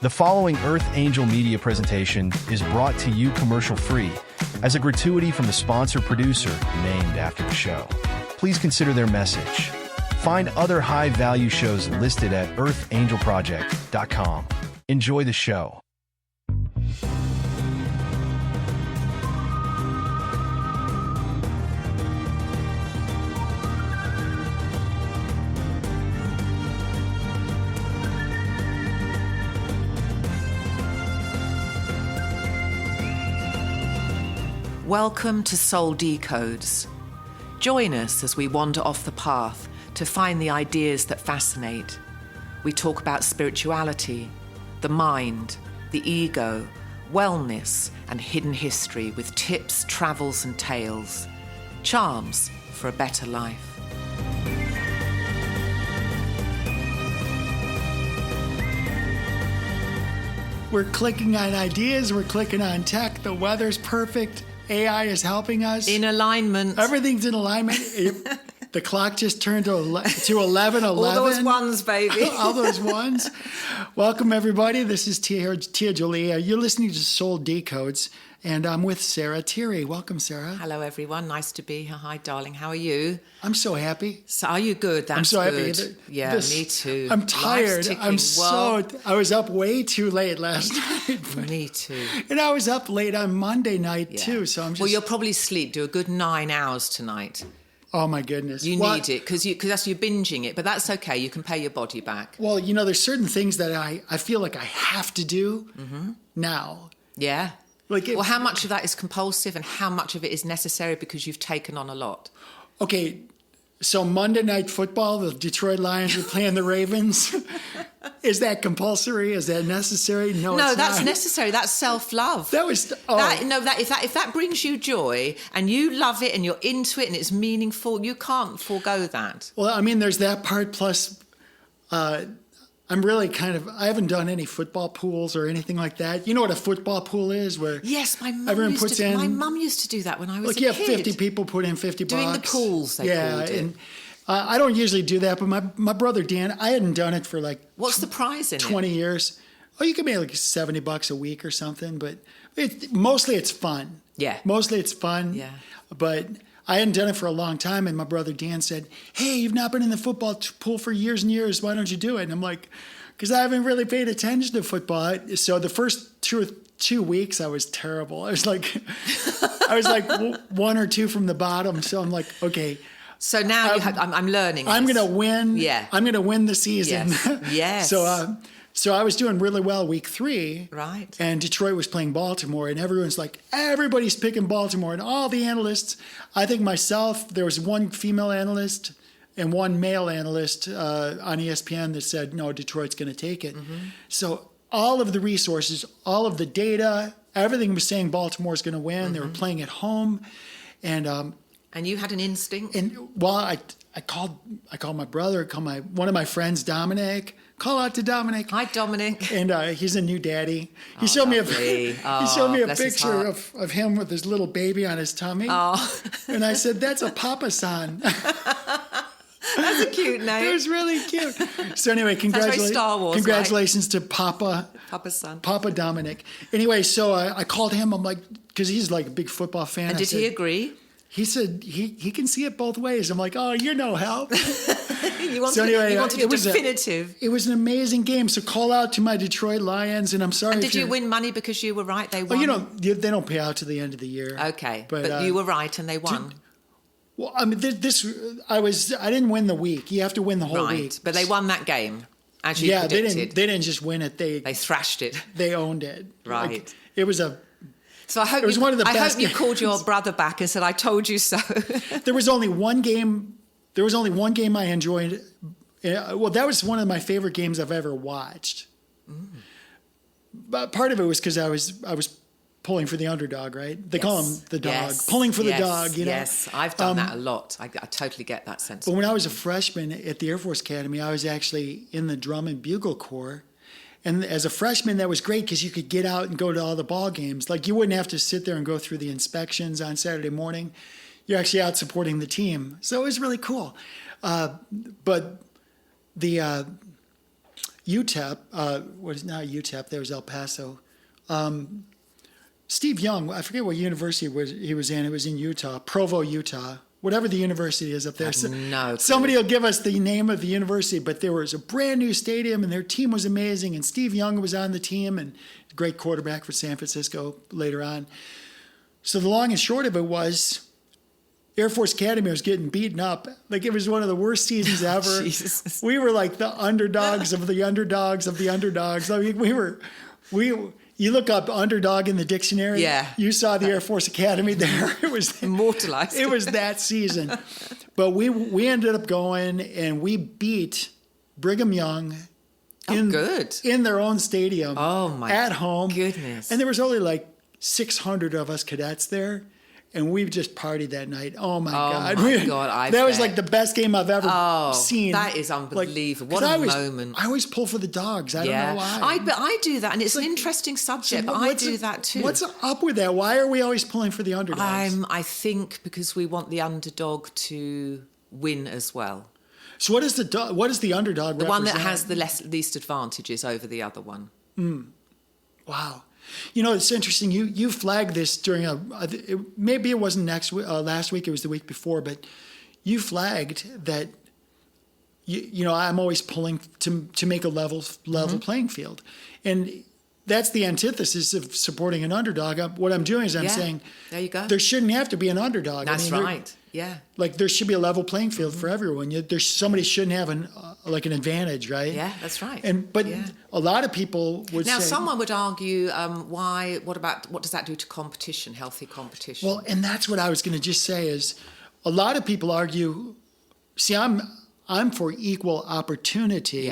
The following Earth Angel media presentation is brought to you commercial-free as a gratuity from the sponsor producer named after the show. Please consider their message. Find other high-value shows listed at earthangelproject.com. Enjoy the show. Welcome to Soul Decodes. Join us as we wander off the path to find the ideas that fascinate. We talk about spirituality, the mind, the ego, wellness, and hidden history with tips, travels, and tales. Charms for a better life. We're clicking on ideas, we're clicking on tech, the weather's perfect. AI is helping us. In alignment. Everything's in alignment. The clock just turned to 11:11. All those ones, baby. All those ones. Welcome, everybody. This is Tia Jolie. You're listening to Soul Decodes, and I'm with Sarah Tirri. Welcome, Sarah. Hello, everyone. Nice to be here. Hi, darling. How are you? I'm so happy. So are you good? That's I'm so good. happy. Yeah, me too. I'm tired. I was up way too late last night. Me too. And I was up late on Monday night too. So I'm just. Well, you'll probably do a good 9 hours tonight. Oh my goodness. You need it because you're binging it, but that's okay. You can pay your body back. Well, there's certain things that I feel like I have to do now. Yeah. Well, how much of that is compulsive and how much of it is necessary because you've taken on a lot? Okay, so Monday Night Football, the Detroit Lions are playing the Ravens. Is that compulsory? Is that necessary? No, it's that's not. necessary. That's self-love. If that brings you joy and you love it and you're into it and it's meaningful, you can't forego that. Well, I mean, there's that part plus I'm really I haven't done any football pools or anything like that. You know what a football pool is? Where yes, my mum used to do that when I was a kid. You have 50 people put in $50. Doing the pools, they called it. And I don't usually do that, but my brother Dan, I hadn't done it for What's the prize in 20 years. Oh, you can make like $70 a week or something, but mostly it's fun. Yeah. Mostly it's fun. Yeah. But I hadn't done it for a long time, and my brother Dan said, "Hey, you've not been in the football pool for years and years. Why don't you do it?" And I'm like, because I haven't really paid attention to football. So the first two weeks, I was terrible. I was like 1 or 2 from the bottom. So I'm like, okay. So now I'm learning. I'm going to win. Yeah. I'm going to win the season. Yes. So I was doing really well week 3. Right. And Detroit was playing Baltimore, and everybody's picking Baltimore, and all the analysts. I think myself, there was one female analyst and one male analyst on ESPN that said, no, Detroit's going to take it. Mm-hmm. So all of the resources, all of the data, everything was saying Baltimore's going to win. Mm-hmm. They were playing at home, and you had an instinct. And I called my brother, one of my friends, Dominic. Call out to Dominic. Hi, Dominic. And he's a new daddy. He showed me a picture of him with his little baby on his tummy. Oh. And I said, "That's a Papa-san." That's a cute name. It was really cute. So anyway, congratulations to Papa-san. Papa Dominic. Anyway, so I called him. I'm like, because he's like a big football fan. And did he agree? He said he can see it both ways. I'm like, oh, you're no help. You wanted a definitive. It was an amazing game. So call out to my Detroit Lions, and I'm sorry. And did you win money because you were right? They won. They don't pay out to the end of the year. Okay, but you were right, and they won. Well, I mean, I didn't win the week. You have to win the whole week. But they won that game, as you predicted. They didn't just win it. They thrashed it. They owned it. Right. It was a. So I hope you called your brother back and said, "I told you so." There was only one game I enjoyed. Well, that was one of my favorite games I've ever watched. Mm. But part of it was because I was pulling for the underdog, right? They call him the dog. Pulling for the dog, Yes, I've done that a lot. I totally get that sense. But when I was a freshman at the Air Force Academy, I was actually in the drum and bugle corps. And as a freshman, that was great because you could get out and go to all the ball games. Like, you wouldn't have to sit there and go through the inspections on Saturday morning. You're actually out supporting the team. So it was really cool. But UTEP, not UTEP, there was El Paso. Steve Young, I forget what university he was in. It was in Utah, Provo, Utah, whatever the university is up there. Somebody will give us the name of the university, but there was a brand new stadium and their team was amazing. And Steve Young was on the team and a great quarterback for San Francisco later on. So the long and short of it was Air Force Academy was getting beaten up. Like it was one of the worst seasons ever. Jesus. We were like the underdogs of the underdogs of the underdogs. I mean, you look up underdog in the dictionary. Yeah. You saw the Air Force Academy there. It was immortalized. It was that season. But we ended up going and we beat Brigham Young in their own stadium. Oh my at home. Goodness. And there was only like 600 of us cadets there. And we just partied that night. Oh my God! My God! That was like the best game I've ever seen. That is unbelievable! What a moment! I always pull for the dogs. I don't know why. But I do that, and it's an interesting subject. But I do that too. What's up with that? Why are we always pulling for the underdogs? I think because we want the underdog to win as well. So what is the underdog? The one that has the least advantages over the other one. Wow. You know, it's interesting. You flagged this during maybe it wasn't last week. It was the week before, but you flagged that. You know, I'm always pulling to make a level playing field, and that's the antithesis of supporting an underdog. What I'm doing is I'm saying there you go. There shouldn't have to be an underdog. That's right. Yeah. Like there should be a level playing field for everyone. Somebody shouldn't have an advantage, right? Yeah, that's right. But a lot of people would say. Now, someone would argue, why? What does that do to competition? Healthy competition. Well, and that's what I was going to just say is, a lot of people argue. See, I'm for equal opportunity.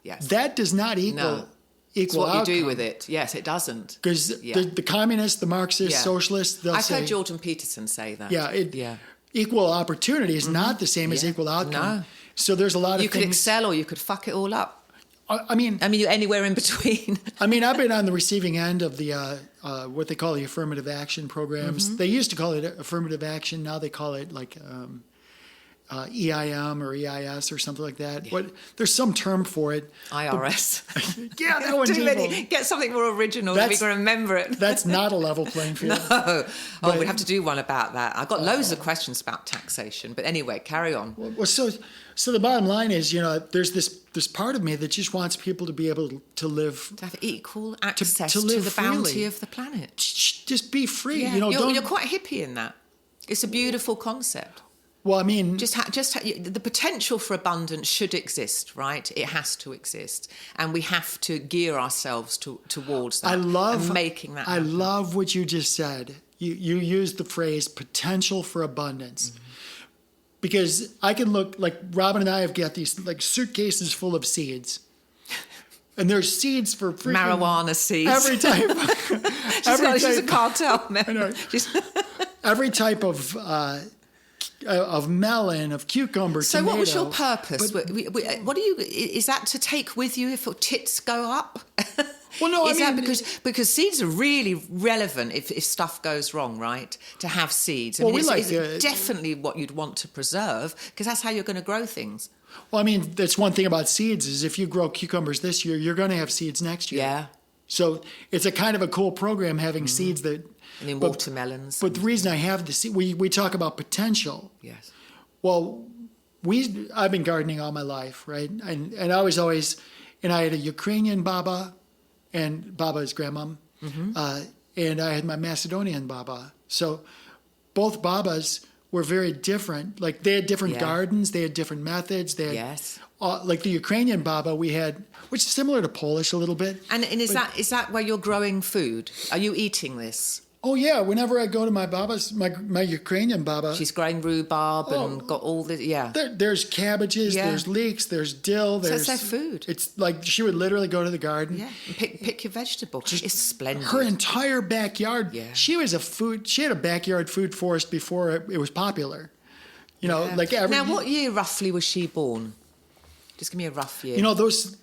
Yes. That does not equal. It's what outcome. you do with it. Yes, it doesn't. Because the communists, the Marxists, socialists, they'll say. I've heard Jordan Peterson say that. Equal opportunity is not the same as equal outcome. No. So there's a lot of things. You could excel or you could fuck it all up. I mean, you're anywhere in between. I mean, I've been on the receiving end of the what they call the affirmative action programs. They used to call it affirmative action. Now they call it like EIM or EIS or something like that. Yeah. There's some term for it. IRS. That one's evil. Get something more original so we can remember it. That's not a level playing field. No. We'd have to do one about that. I've got loads of questions about taxation. But anyway, carry on. Well, so the bottom line is, there's this part of me that just wants people to be able to live. To have equal access to live the freely. bounty of the planet. Just be free. Yeah. You're quite hippie in that. It's a beautiful concept. Well, I mean, the potential for abundance should exist, right? It has to exist, and we have to gear ourselves towards that. Making that. I love what you just said. You used the phrase "potential for abundance," because I can look like Robin and I have got these like suitcases full of seeds. And there's seeds for freaking marijuana seeds. Every type. She's a cartel member. Every type of melon, of cucumber, so tomato. What was your purpose? What do you? Is that to take with you if your tits go up? Well, no, I mean, that because seeds are really relevant if stuff goes wrong, right? To have seeds. It's definitely what you'd want to preserve because that's how you're going to grow things. Well, I mean, that's one thing about seeds is if you grow cucumbers this year, you're going to have seeds next year. Yeah. So it's a kind of a cool program having seeds that. And in watermelons. But the reason I have the seed, we talk about potential. Yes. Well, I've been gardening all my life, right? And I was always, and I had a Ukrainian baba, and baba is grandmom, and I had my Macedonian baba. So both babas were very different. Like they had different gardens, they had different methods. They had, like the Ukrainian baba we had, which is similar to Polish a little bit. And is that where you're growing food? Are you eating this? Oh yeah, whenever I go to my baba's, my Ukrainian baba, she's growing rhubarb and got all the There's cabbages, there's leeks, there's dill. There's their food. It's like she would literally go to the garden, and pick your vegetables. It's splendid. Her entire backyard. Yeah. She had a backyard food forest before it was popular. Like every. Now, what year roughly was she born? Just give me a rough year.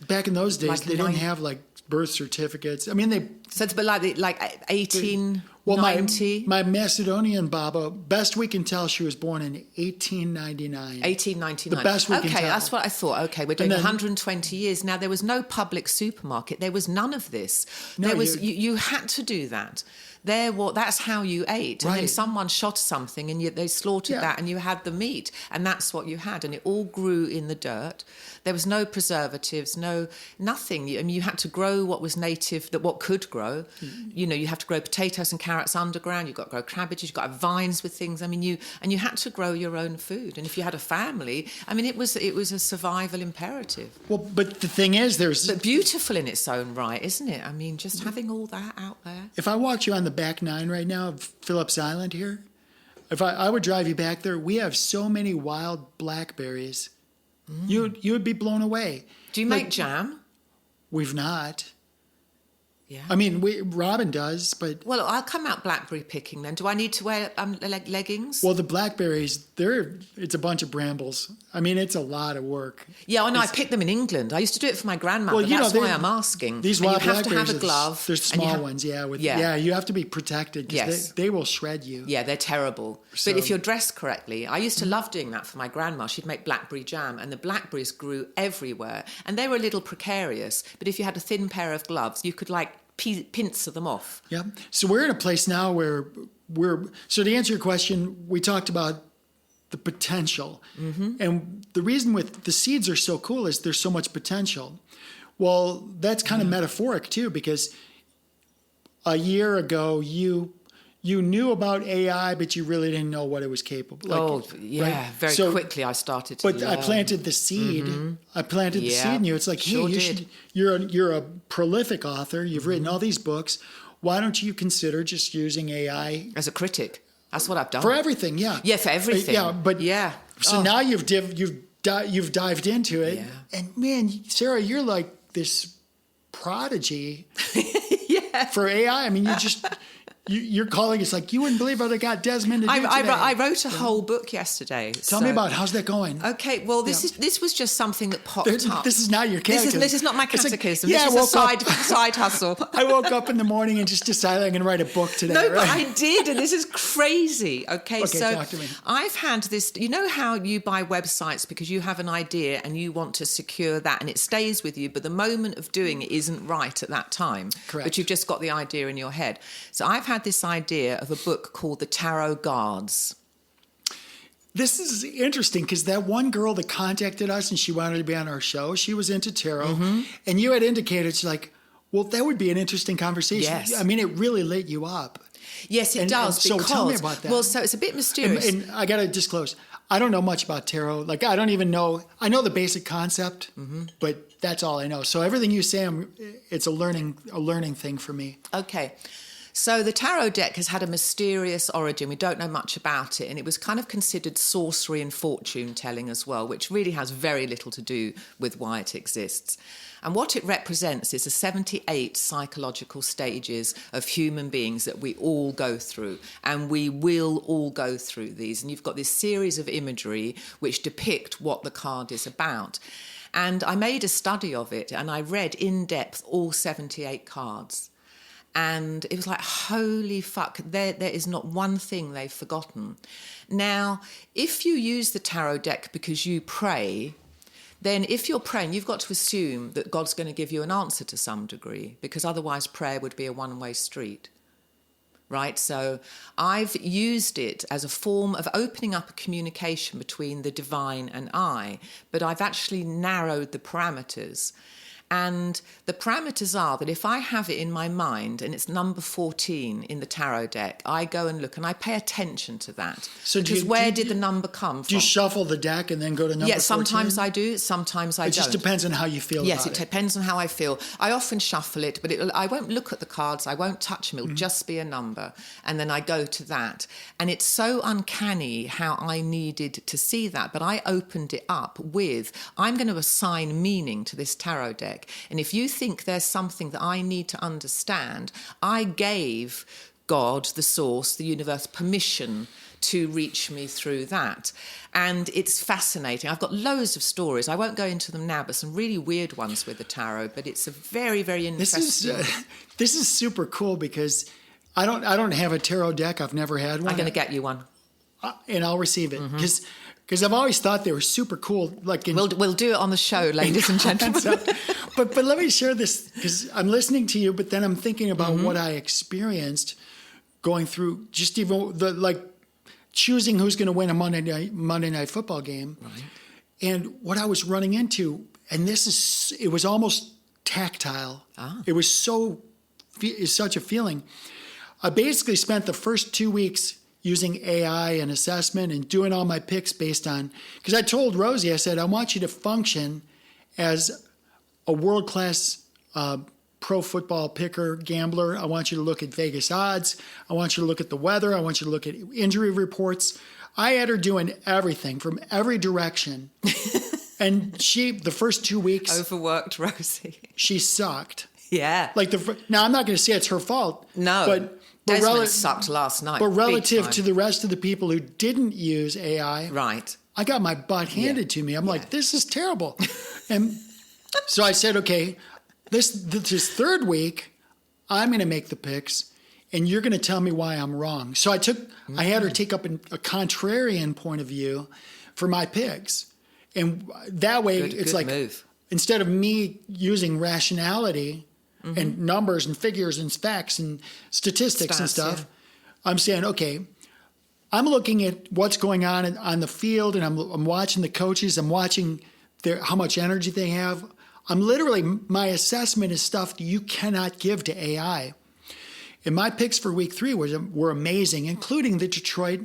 Back in those days, they didn't have like birth certificates. I mean, they. So it's like 18. Well, 90. my Macedonian Baba, best we can tell, she was born in 1899. 1899. The best we can tell. Okay, that's what I thought. Okay, we're doing then, 120 years. Now, there was no public supermarket. There was none of this. No, there was you had to do that. That's how you ate. And then Right. someone shot something and they slaughtered that and you had the meat. And that's what you had. And it all grew in the dirt. There was no preservatives, nothing. I mean, you had to grow what was native, what could grow. You know, you have to grow potatoes and carrots underground. You've got to grow cabbages. You've got to have vines with things. I mean, you had to grow your own food. And if you had a family, I mean, it was a survival imperative. Well, but the thing is, But beautiful in its own right, isn't it? I mean, just having all that out there. if I walked you on the back nine right now of Phillips Island here, if I would drive you back there, we have so many wild blackberries. You would be blown away. Do you make jam? We've not. Yeah. I mean, Robin does, but Well, I'll come out blackberry picking then. Do I need to wear leggings? well, the blackberries, it's a bunch of brambles. I mean, it's a lot of work. Yeah, I know. I picked them in England. I used to do it for my grandmother. Well, That's why I'm asking. These And wild you have to blackberries, have a glove. there's the and you small have- ones, yeah. Yeah. You have to be protected because Yes. they will shred you. Yeah, they're terrible. So- But if you're dressed correctly, I used to love doing that for my grandma. She'd make blackberry jam, and the blackberries grew everywhere. And they were a little precarious. But if you had a thin pair of gloves, you could pincer them off. Yeah. So we're in a place now where so to answer your question, we talked about the potential. And the reason with the seeds are so cool is there's so much potential. Well, that's kind of metaphoric too, because a year ago you knew about AI, but you really didn't know what it was capable. Very So- quickly I started to But I learn. planted the seed. I planted the Yeah, seed in you. It's like, hey, sure you did. should. You're a prolific author. You've written all these books. Why don't you consider just using AI As a critic. That's what I've done. for everything? Yeah. Yeah, for everything. Yeah, but yeah. So now you've dived into it, Yeah. and man, Sarah, you're like this prodigy Yeah. for AI. I mean, you're calling. It's like you wouldn't believe what I got Desmond to do today. I wrote a whole book yesterday. Tell me about how's that going? Okay, well, this was just something that popped up. This is not your catechism. This is not my It's like, catechism. yeah, This is a I woke up- side hustle. I woke up in the morning and just decided I'm going to write a book today. No, right? but I did, and this is crazy. Okay, so talk to me. I've had this. You know how you buy websites because you have an idea and you want to secure that, and it stays with you, but the moment of doing it isn't right at that time. Correct. But you've just got the idea in your head. So I've had this idea of a book called The Tarot Guards. This is interesting because that one girl that contacted us and she wanted to be on our show, she was into tarot, and you had indicated, she's like, well, that would be an interesting conversation. Yes. I mean, it really lit you up. Yes, it And does. so because, tell me about that. Well, so it's a bit mysterious. And I got to disclose, I don't know much about tarot. Like, I don't even know. I know the basic concept, but that's all I know. So everything you say, it's a learning thing for me. Okay. So the tarot deck has had a mysterious origin. We don't know much about it. And it was kind of considered sorcery and fortune telling as well, which really has very little to do with why it exists. And what it represents is the 78 psychological stages of human beings that we all go through. And we will all go through these. And you've got this series of imagery which depict what the card is about. And I made a study of it and I read in depth all 78 cards. And it was like, holy fuck, there is not one thing they've forgotten. Now, if you use the tarot deck because you pray, then if you're praying, you've got to assume that God's going to give you an answer to some degree, because otherwise prayer would be a one-way street. Right? So I've used it as a form of opening up a communication between the divine and I, but I've actually narrowed the parameters. And the parameters are that if I have it in my mind and it's number 14 in the tarot deck, I go and look and I pay attention to that. So because where did the number come from? Do you shuffle the deck and then go to number 14? Yeah, sometimes I do, sometimes I don't. It just depends on how you feel Yes, about it depends on how I feel. I often shuffle it, but I won't look at the cards. I won't touch them. It'll just be a number. And then I go to that. And it's so uncanny how I needed to see that. But I opened it up with, I'm going to assign meaning to this tarot deck. And if you think there's something that I need to understand, I gave God, the source, the universe, permission to reach me through that. And it's fascinating. I've got loads of stories. I won't go into them now, but some really weird ones with the tarot, but it's a very, very interesting... This is super cool because I don't have a tarot deck. I've never had one. I'm going to get you one. And I'll receive it because I've always thought they were super cool. Like We'll do it on the show, ladies and gentlemen. but let me share this because I'm listening to you, but then I'm thinking about what I experienced going through just even choosing who's going to win a Monday night football game, Right. and what I was running into, and it was almost tactile. It was such a feeling. I basically spent the first 2 weeks using AI and assessment and doing all my picks based on, because I told Rosie, I said, I want you to function as a world-class pro football picker, gambler. I want you to look at Vegas odds. I want you to look at the weather. I want you to look at injury reports. I had her doing everything from every direction. And the first 2 weeks, Overworked Rosie. she sucked. Yeah. Now, I'm not going to say it's her fault. No. But Desmond sucked last night. But relative to the rest of the people who didn't use AI, Right. I got my butt handed to me. I'm like, this is terrible. And so I said, okay, this third week, I'm going to make the picks, and you're going to tell me why I'm wrong. So I had her take up a contrarian point of view for my picks. And that way, it's like, move. Instead of me using rationality and numbers and figures and facts and statistics and stuff, I'm saying, okay, I'm looking at what's going on the field, and I'm watching the coaches. I'm watching how much energy they have. My assessment is stuff that you cannot give to AI. And my picks for week 3 were amazing, including the Detroit.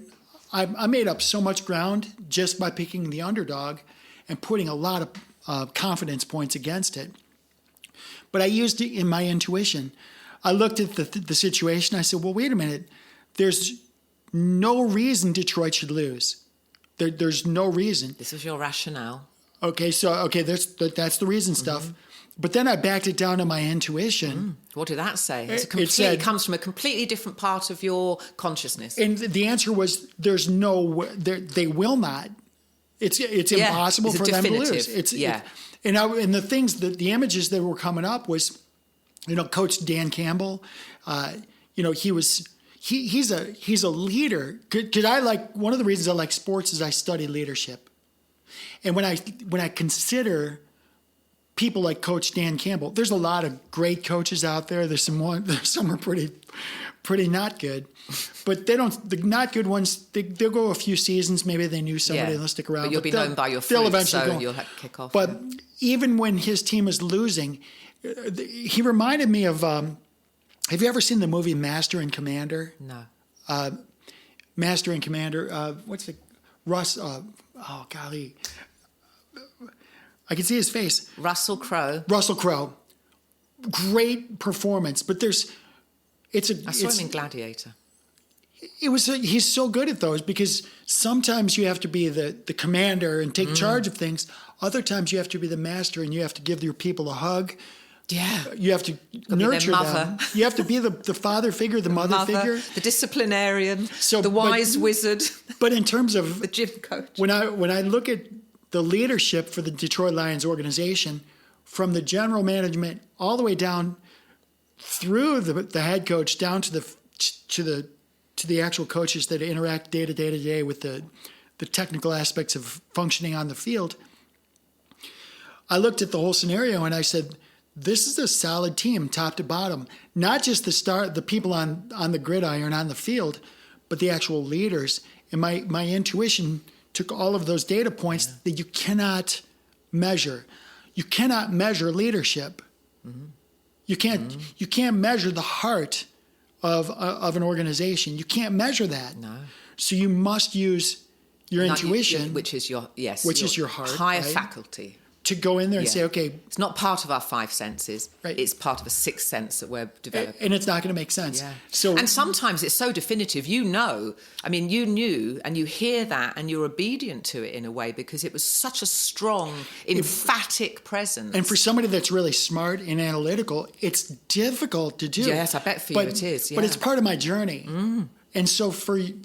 I made up so much ground just by picking the underdog and putting a lot of confidence points against it. But I used it in my intuition. I looked at the situation. I said, well, wait a minute. There's no reason Detroit should lose. There's no reason. This was your rationale. Okay, that's the reason stuff. But then I backed it down to my intuition. What did that say? It comes from a completely different part of your consciousness. And the answer was there's no, they will not. It's impossible for them to lose. And the things that the images that were coming up was, Coach Dan Campbell, he's a leader. Cause one of the reasons I like sports is I study leadership. And when I consider people like Coach Dan Campbell, there's a lot of great coaches out there. There's some are pretty not good, but the not good ones, they'll go a few seasons. Maybe they knew somebody and they'll stick around. But you'll be known by your fruit, so you'll have to kick off. But even when his team is losing, he reminded me of, have you ever seen the movie Master and Commander? No. Master and Commander, what's the, Russ, golly. I can see his face. Russell Crowe. Great performance, but I saw him in Gladiator. He's so good at those because sometimes you have to be the commander and take charge of things. Other times you have to be the master and you have to give your people a hug. Yeah. You have to nurture them. You have to be the father figure, the mother figure. The disciplinarian, the wise wizard. But in terms of the gym coach. When I look at the leadership for the Detroit Lions organization, from the general management all the way down through the head coach down to the actual coaches that interact day to day with the technical aspects of functioning on the field, I looked at the whole scenario and I said, this is a solid team, top to bottom. Not just the people on the gridiron on the field, but the actual leaders. And my intuition took all of those data points that you cannot measure. You cannot measure leadership. Mm-hmm. You can't measure the heart of an organization. You can't measure that. No. So you must use your intuition, which is your heart, higher faculty, to go in there and say, okay, it's not part of our 5 senses. Right. It's part of a 6th sense that we're developing. And it's not going to make sense. Yeah. And sometimes it's so definitive, you knew, and you hear that and you're obedient to it in a way because it was such a strong, emphatic presence. And for somebody that's really smart and analytical, it's difficult to do. Yes, I bet for you it is. Yeah. But it's part of my journey. And so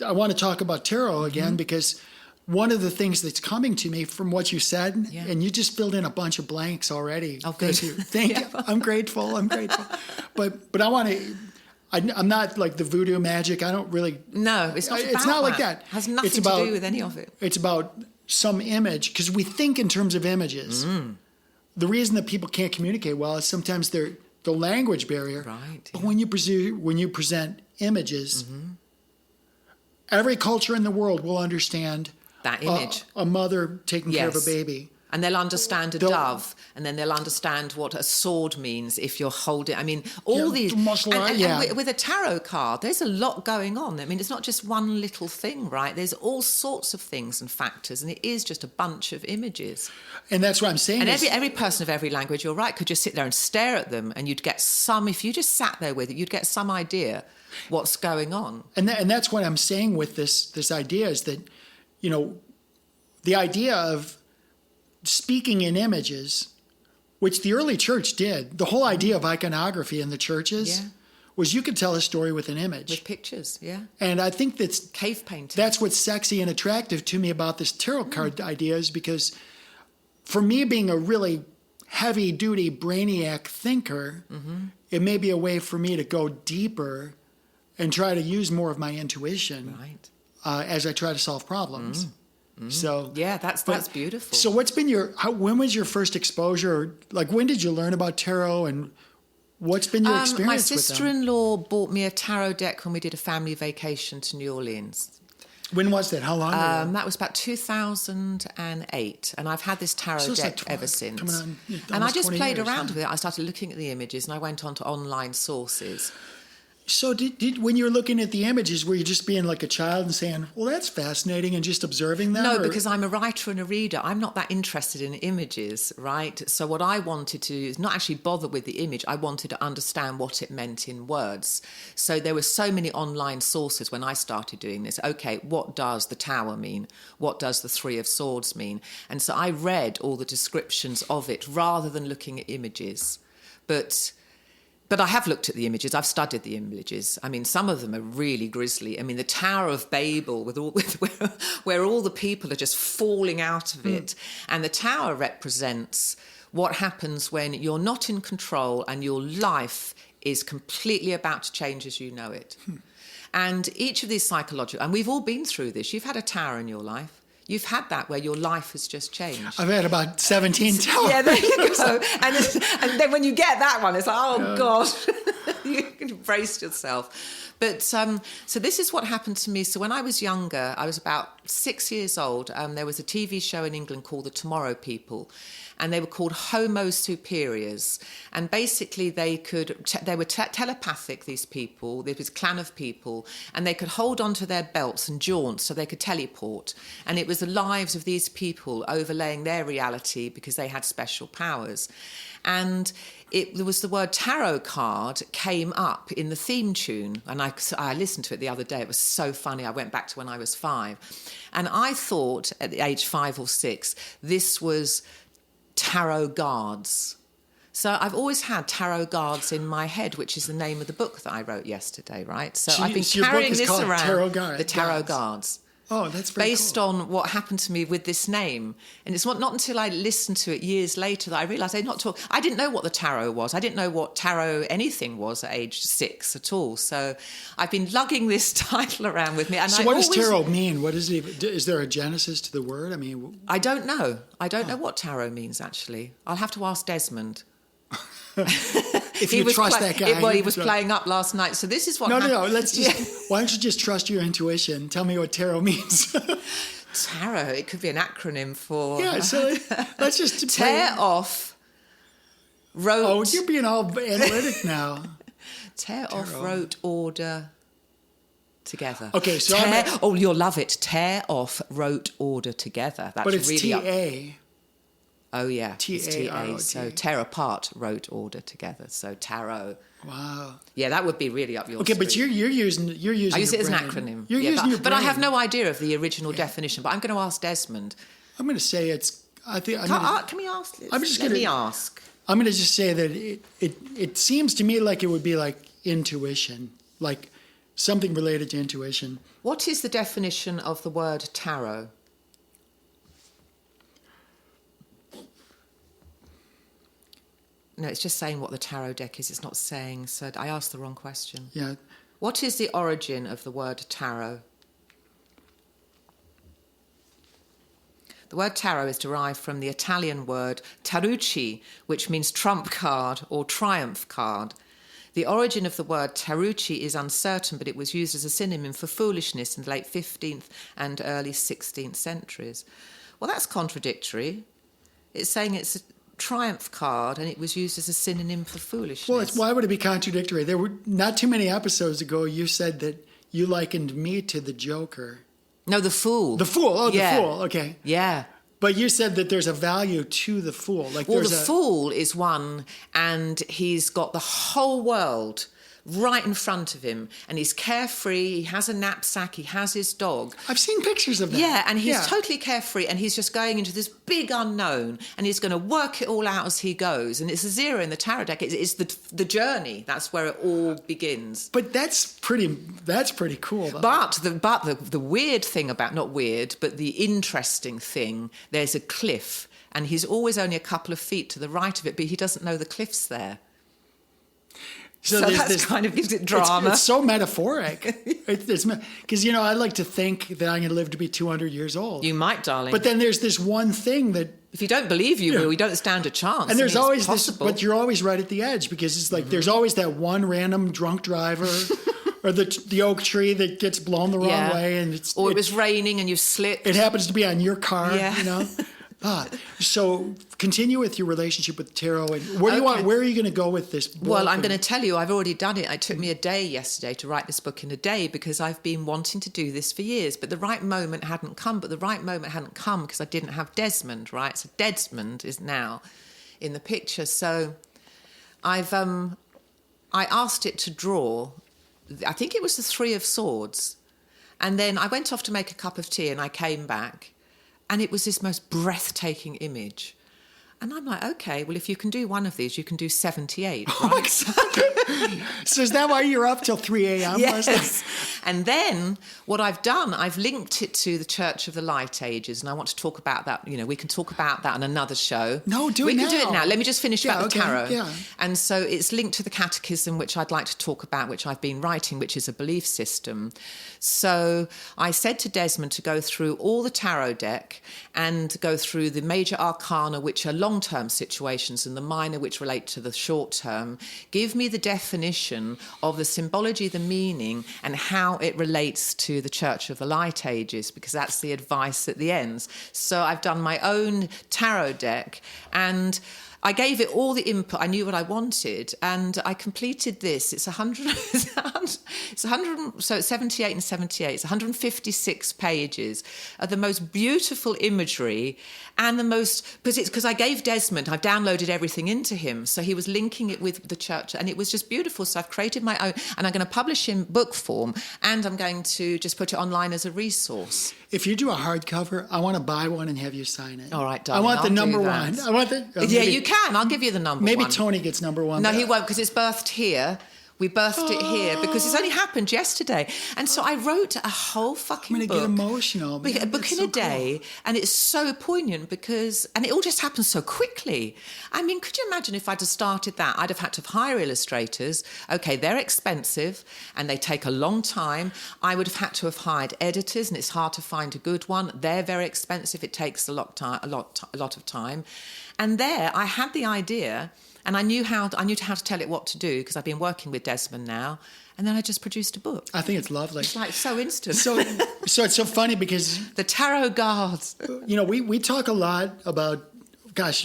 I want to talk about tarot again because one of the things that's coming to me from what you said, and you just filled in a bunch of blanks already. Oh, good. Thank you. I'm grateful. But I want I'm not like the voodoo magic. I don't really. No, it's not. It's not like that. It has nothing it's about, to do with any of it. It's about some image, because we think in terms of images. The reason that people can't communicate well is sometimes the language barrier. Right. But when you present images, every culture in the world will understand That image. A mother taking care of a baby. And they'll understand a dove, and then they'll understand what a sword means if you're holding. I mean, all these. And with a tarot card, there's a lot going on. I mean, it's not just one little thing, right? There's all sorts of things and factors, and it is just a bunch of images. And that's what I'm saying. And every person of every language, you're right, could just sit there and stare at them, and you'd get some. If you just sat there with it, you'd get some idea what's going on. And that's what I'm saying with this idea is that, the idea of speaking in images, which the early church did. The whole idea of iconography in the churches was you could tell a story with an image. With pictures, yeah. And I think that's cave painting. That's what's sexy and attractive to me about this tarot card idea, is because for me, being a really heavy-duty brainiac thinker, it may be a way for me to go deeper and try to use more of my intuition as I try to solve problems. So that's beautiful. So what's been when was your first exposure? Like, when did you learn about tarot, and what's been your experience with them? My sister-in-law bought me a tarot deck when we did a family vacation to New Orleans. When was that? How long ago? That was about 2008, and I've had this tarot deck ever since. And I just played around with it. I started looking at the images, and I went on to online sources. So did when you were looking at the images, were you just being like a child and saying, well, that's fascinating, and just observing them? No, because I'm a writer and a reader. I'm not that interested in images, right? So what I wanted to do is not actually bother with the image. I wanted to understand what it meant in words. So there were so many online sources when I started doing this. Okay, what does the Tower mean? What does the Three of Swords mean? And so I read all the descriptions of it rather than looking at images. But I have looked at the images. I've studied the images. I mean, some of them are really grisly. I mean, the Tower of Babel, where all the people are just falling out of it. And the Tower represents what happens when you're not in control and your life is completely about to change as you know it. And each of these psychological... And we've all been through this. You've had a tower in your life. You've had that where your life has just changed. I've had about 17 towers. Yeah, there you go. And then when you get that one, it's like, oh, God, you can brace yourself. But so this is what happened to me. So when I was younger, I was about 6 years old. There was a TV show in England called The Tomorrow People. And they were called Homo Superiors. And basically they were telepathic, these people. There was a clan of people. And they could hold onto their belts and jaunt so they could teleport. And it was the lives of these people overlaying their reality because they had special powers. And there was the word tarot card came up in the theme tune. And I listened to it the other day. It was so funny. I went back to when I was 5. And I thought at the age 5 or 6, this was tarot guards. So I've always had tarot guards in my head, which is the name of the book that I wrote yesterday, right? So I've been carrying this around, the tarot guards. Oh, that's very based cool. on what happened to me with this name. And it's not until I listened to it years later that I realised I didn't know what the tarot was. I didn't know what tarot anything was at age 6 at all. So I've been lugging this title around with me. And so what does tarot mean? What is it? Is there a genesis to the word? I mean, I don't know. I don't know what tarot means, actually. I'll have to ask Desmond. If you trust that guy. Well, he was playing up last night. So this is what happened. No. Let's just. Why don't you just trust your intuition? Tell me what tarot means. Tarot. It could be an acronym for. Yeah. So let's just tear off. Wrote. Oh, you're being all analytic now. Tear off. Wrote. Order. Together. Okay. So you'll love it. Tear off. Wrote. Order. Together. That's but it's really T-A. Oh, yeah. T-A-R-O-T. So tear apart, wrote, order together. So tarot. Wow. Yeah, that would be really up your street. Okay, but you're using I use it as an acronym. You're using your brain. But I have no idea of the original definition. But I'm going to ask Desmond. I'm going to say it's... Can we ask? Let me ask. I'm going to just say that it seems to me like it would be like intuition, like something related to intuition. What is the definition of the word tarot? No, it's just saying what the tarot deck is. It's not saying. So I asked the wrong question. Yeah. What is the origin of the word tarot? The word tarot is derived from the Italian word tarucci, which means trump card or triumph card. The origin of the word tarucci is uncertain, but it was used as a synonym for foolishness in the late 15th and early 16th centuries. Well, that's contradictory. It's saying it's a triumph card and it was used as a synonym for foolishness. Well, why would it be contradictory? There were not too many episodes ago you said that you likened me to the Joker. No, the fool. The fool. Oh, Yeah. the fool. Okay. Yeah. But you said that there's a value to the fool. Like Well, the there's fool is one, and he's got the whole world right in front of him, and he's carefree, he has a knapsack, he has his dog. I've seen pictures of that. Yeah, and he's totally carefree, and he's just going into this big unknown, and he's going to work it all out as he goes. And it's a zero in the tarot deck. It's the journey. That's where it all begins. But that's pretty cool. Though. But the weird thing about, not weird, but the interesting thing, there's a cliff, and he's always only a couple of feet to the right of it, but he doesn't know the cliff's there. So that's kind of gives it drama. It's so metaphoric. It's because, I like to think that I'm going to live to be 200 years old. You might, darling. But then there's this one thing that... If you don't believe you will, you don't stand a chance. And there's always this... But you're always right at the edge because it's like there's always that one random drunk driver or the oak tree that gets blown the wrong way. And it was raining and you slipped. It happens to be on your car, So continue with your relationship with tarot. And where are you going to go with this book? Well, I'm going to tell you, I've already done it. It took me a day yesterday to write this book in a day because I've been wanting to do this for years. But the right moment hadn't come. But the right moment hadn't come because I didn't have Desmond, right? So Desmond is now in the picture. So I asked it to draw, I think it was the Three of Swords. And then I went off to make a cup of tea and I came back. And it was this most breathtaking image. And I'm like, okay, well, if you can do one of these, you can do 78, right? Oh, exactly. So is that why you're up till 3 a.m.? Yes. And then what I've done, I've linked it to the Church of the Light Ages. And I want to talk about that. We can talk about that on another show. No, we can do it now. Let me just finish about the tarot. Yeah. And so it's linked to the catechism, which I'd like to talk about, which I've been writing, which is a belief system. So I said to Desmond to go through all the tarot deck and go through the major arcana, which are long-term situations, and the minor, which relate to the short-term. Give me the definition of the symbology, the meaning, and how it relates to the Church of the Light Ages, because that's the advice at the end. So I've done my own tarot deck, and I gave it all the input. I knew what I wanted, and I completed this. It's 100. It's 100. So it's 78 and 78. It's 156 pages of the most beautiful imagery, and the most because I gave Desmond. I've downloaded everything into him, so he was linking it with the church, and it was just beautiful. So I've created my own, and I'm going to publish in book form, and I'm going to just put it online as a resource. If you do a hardcover, I want to buy one and have you sign it. All right, darling. I want the number one. I want the. You can. I'll give you the number one. Maybe Tony gets number one. No, he won't, because it's birthed here. We birthed it here because it's only happened yesterday. And so I wrote a whole fucking book. I'm going to get emotional. A book in a day. Cool. And it's so poignant and it all just happens so quickly. I mean, could you imagine if I'd have started that? I'd have had to hire illustrators. Okay, they're expensive and they take a long time. I would have had to have hired editors, and it's hard to find a good one. They're very expensive. It takes a lot of time. And there I had the idea. And I knew how to tell it what to do because I've been working with Desmond now. And then I just produced a book. I think it's lovely. It's like so instant. So it's so funny because... The tarot cards. We talk a lot about,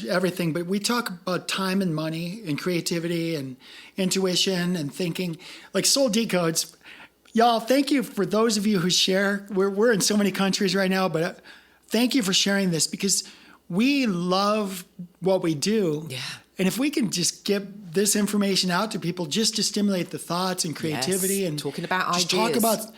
everything. But we talk about time and money and creativity and intuition and thinking. Like Soul Decodes. Y'all, thank you for those of you who share. We're in so many countries right now. But thank you for sharing this because we love what we do. Yeah. And if we can just get this information out to people just to stimulate the thoughts and creativity and talking about just ideas.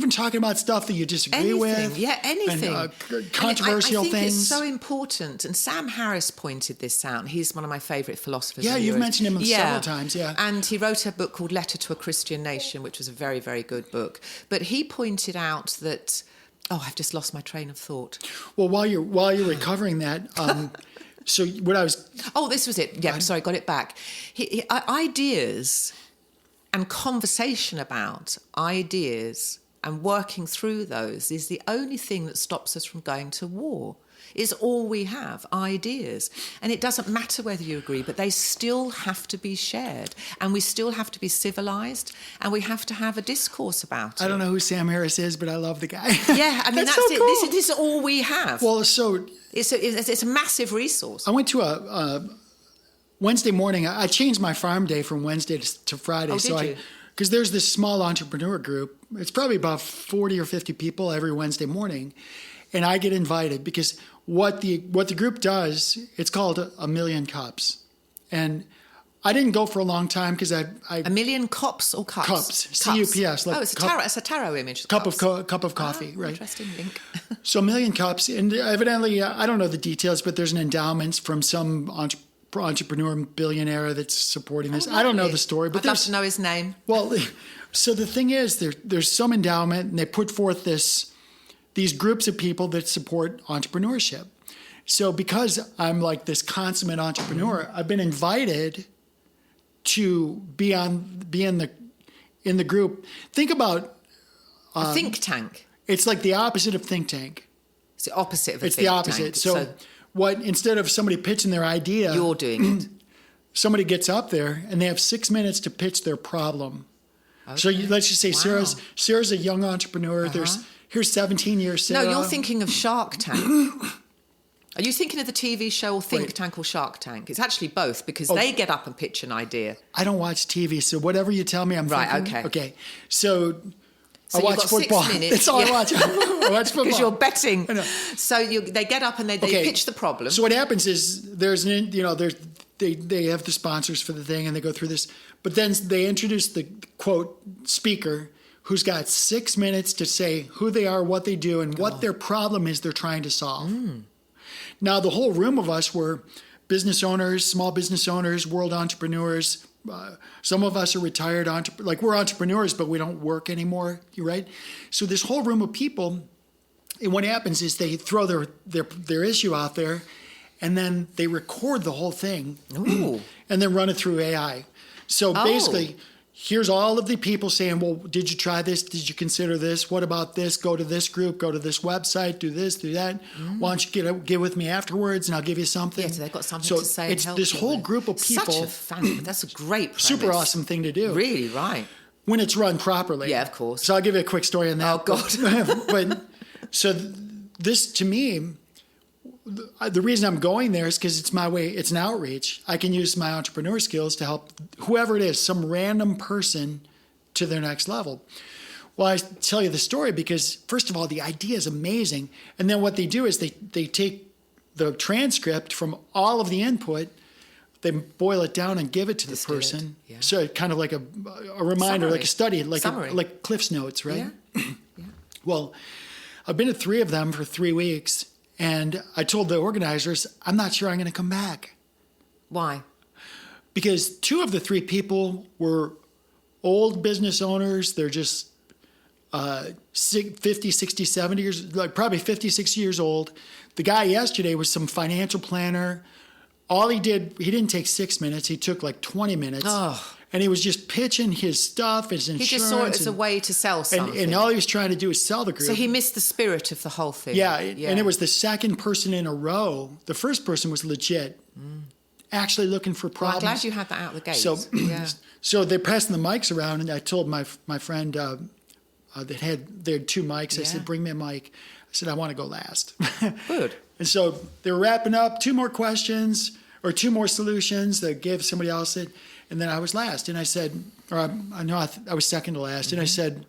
talking about stuff that you disagree with. Yeah, anything. And, controversial I think things. It's so important. And Sam Harris pointed this out. He's one of my favourite philosophers. Yeah, you've mentioned him several times, yeah. And he wrote a book called Letter to a Christian Nation, which was a very, very good book. But he pointed out that... Oh, I've just lost my train of thought. Well, while you're recovering that... So what I was... Oh, this was it. Yeah, sorry, got it back. Ideas and conversation about ideas and working through those is the only thing that stops us from going to war. Is all we have, ideas. And it doesn't matter whether you agree, but they still have to be shared. And we still have to be civilized, and we have to have a discourse about it. I don't know who Sam Harris is, but I love the guy. Yeah, I mean, that's so it. cool. This is all we have. Well, so... It's a massive resource. I went to a Wednesday morning. I changed my farm day from Wednesday to Friday. Oh, did you? Because there's this small entrepreneur group. It's probably about 40 or 50 people every Wednesday morning. And I get invited because what the group does, it's called A Million Cups. And I didn't go for a long time because I A million cups or cups? Cups. C-U-P-S. Like it's a tarot image. Cup of coffee, right? Interesting link. So A Million Cups. And evidently, I don't know the details, but there's an endowment from some entrepreneur billionaire that's supporting this. I don't know the story. But I'd love to know his name. Well, so the thing is, there's some endowment, and they put forth these groups of people that support entrepreneurship. So because I'm like this consummate entrepreneur, I've been invited to be in the group. Think about a think tank. It's like the opposite of think tank. It's the opposite of a It's think the opposite. tank. So what, instead of somebody pitching their idea, you're doing it. Somebody gets up there and they have 6 minutes to pitch their problem. Okay. So let's just say Sarah's a young entrepreneur. Here's 17 years, Sarah. No, you're thinking of Shark Tank. Are you thinking of the TV show or Think Tank or Shark Tank? It's actually both, because they get up and pitch an idea. I don't watch TV, so whatever you tell me, I'm thinking. Right, okay. So I watch you've got football. 6 minutes. That's all I watch. I watch football. Because you're betting. So they get up and they pitch the problem. So what happens is they have the sponsors for the thing and they go through this. But then they introduce the, quote, speaker who's got 6 minutes to say who they are, what they do, and what their problem is they're trying to solve. Now, the whole room of us were business owners, small business owners, world entrepreneurs. Some of us are retired we're entrepreneurs, but we don't work anymore, right? So this whole room of people, and what happens is they throw their issue out there, and then they record the whole thing, and then run it through AI. So basically, here's all of the people saying, well, did you try this? Did you consider this? What about this? Go to this group, go to this website, do this, do that. Why don't you get with me afterwards and I'll give you something? Yeah, so they've got something to say. It's this whole group of people. Such a fan. That's a great premise. Super awesome thing to do. Really, right. When it's run properly. Yeah, of course. So I'll give you a quick story on that. Oh, God. But so this, to me, the reason I'm going there is because it's my way. It's an outreach. I can use my entrepreneur skills to help whoever it is, some random person, to their next level. Well, I tell you the story because, first of all, the idea is amazing. And then what they do is they take the transcript from all of the input, they boil it down and give it to the person. Yeah. So kind of like a reminder, Summary. like a study, like Cliff's Notes, right? Yeah. Well, I've been to 3 of them for 3 weeks. And I told the organizers, I'm not sure I'm going to come back. Why? Because 2 of the 3 people were old business owners. They're just 50, 60, 70 years, like probably 56 years old. The guy yesterday was some financial planner. All he didn't take 6 minutes. He took like 20 minutes. Oh. And he was just pitching his stuff, his insurance. He just saw it as a way to sell something. And all he was trying to do is sell the group. So he missed the spirit of the whole thing. Yeah. And it was the second person in a row. The first person was legit, actually looking for problems. Well, I'm glad you had that out the gate. So they're passing the mics around, and I told my friend they had 2 mics. I said, bring me a mic. I said, I want to go last. Good. And so they were wrapping up 2 more questions or 2 more solutions. They gave somebody else it. And then I was last, and I said, I was second to last, and I said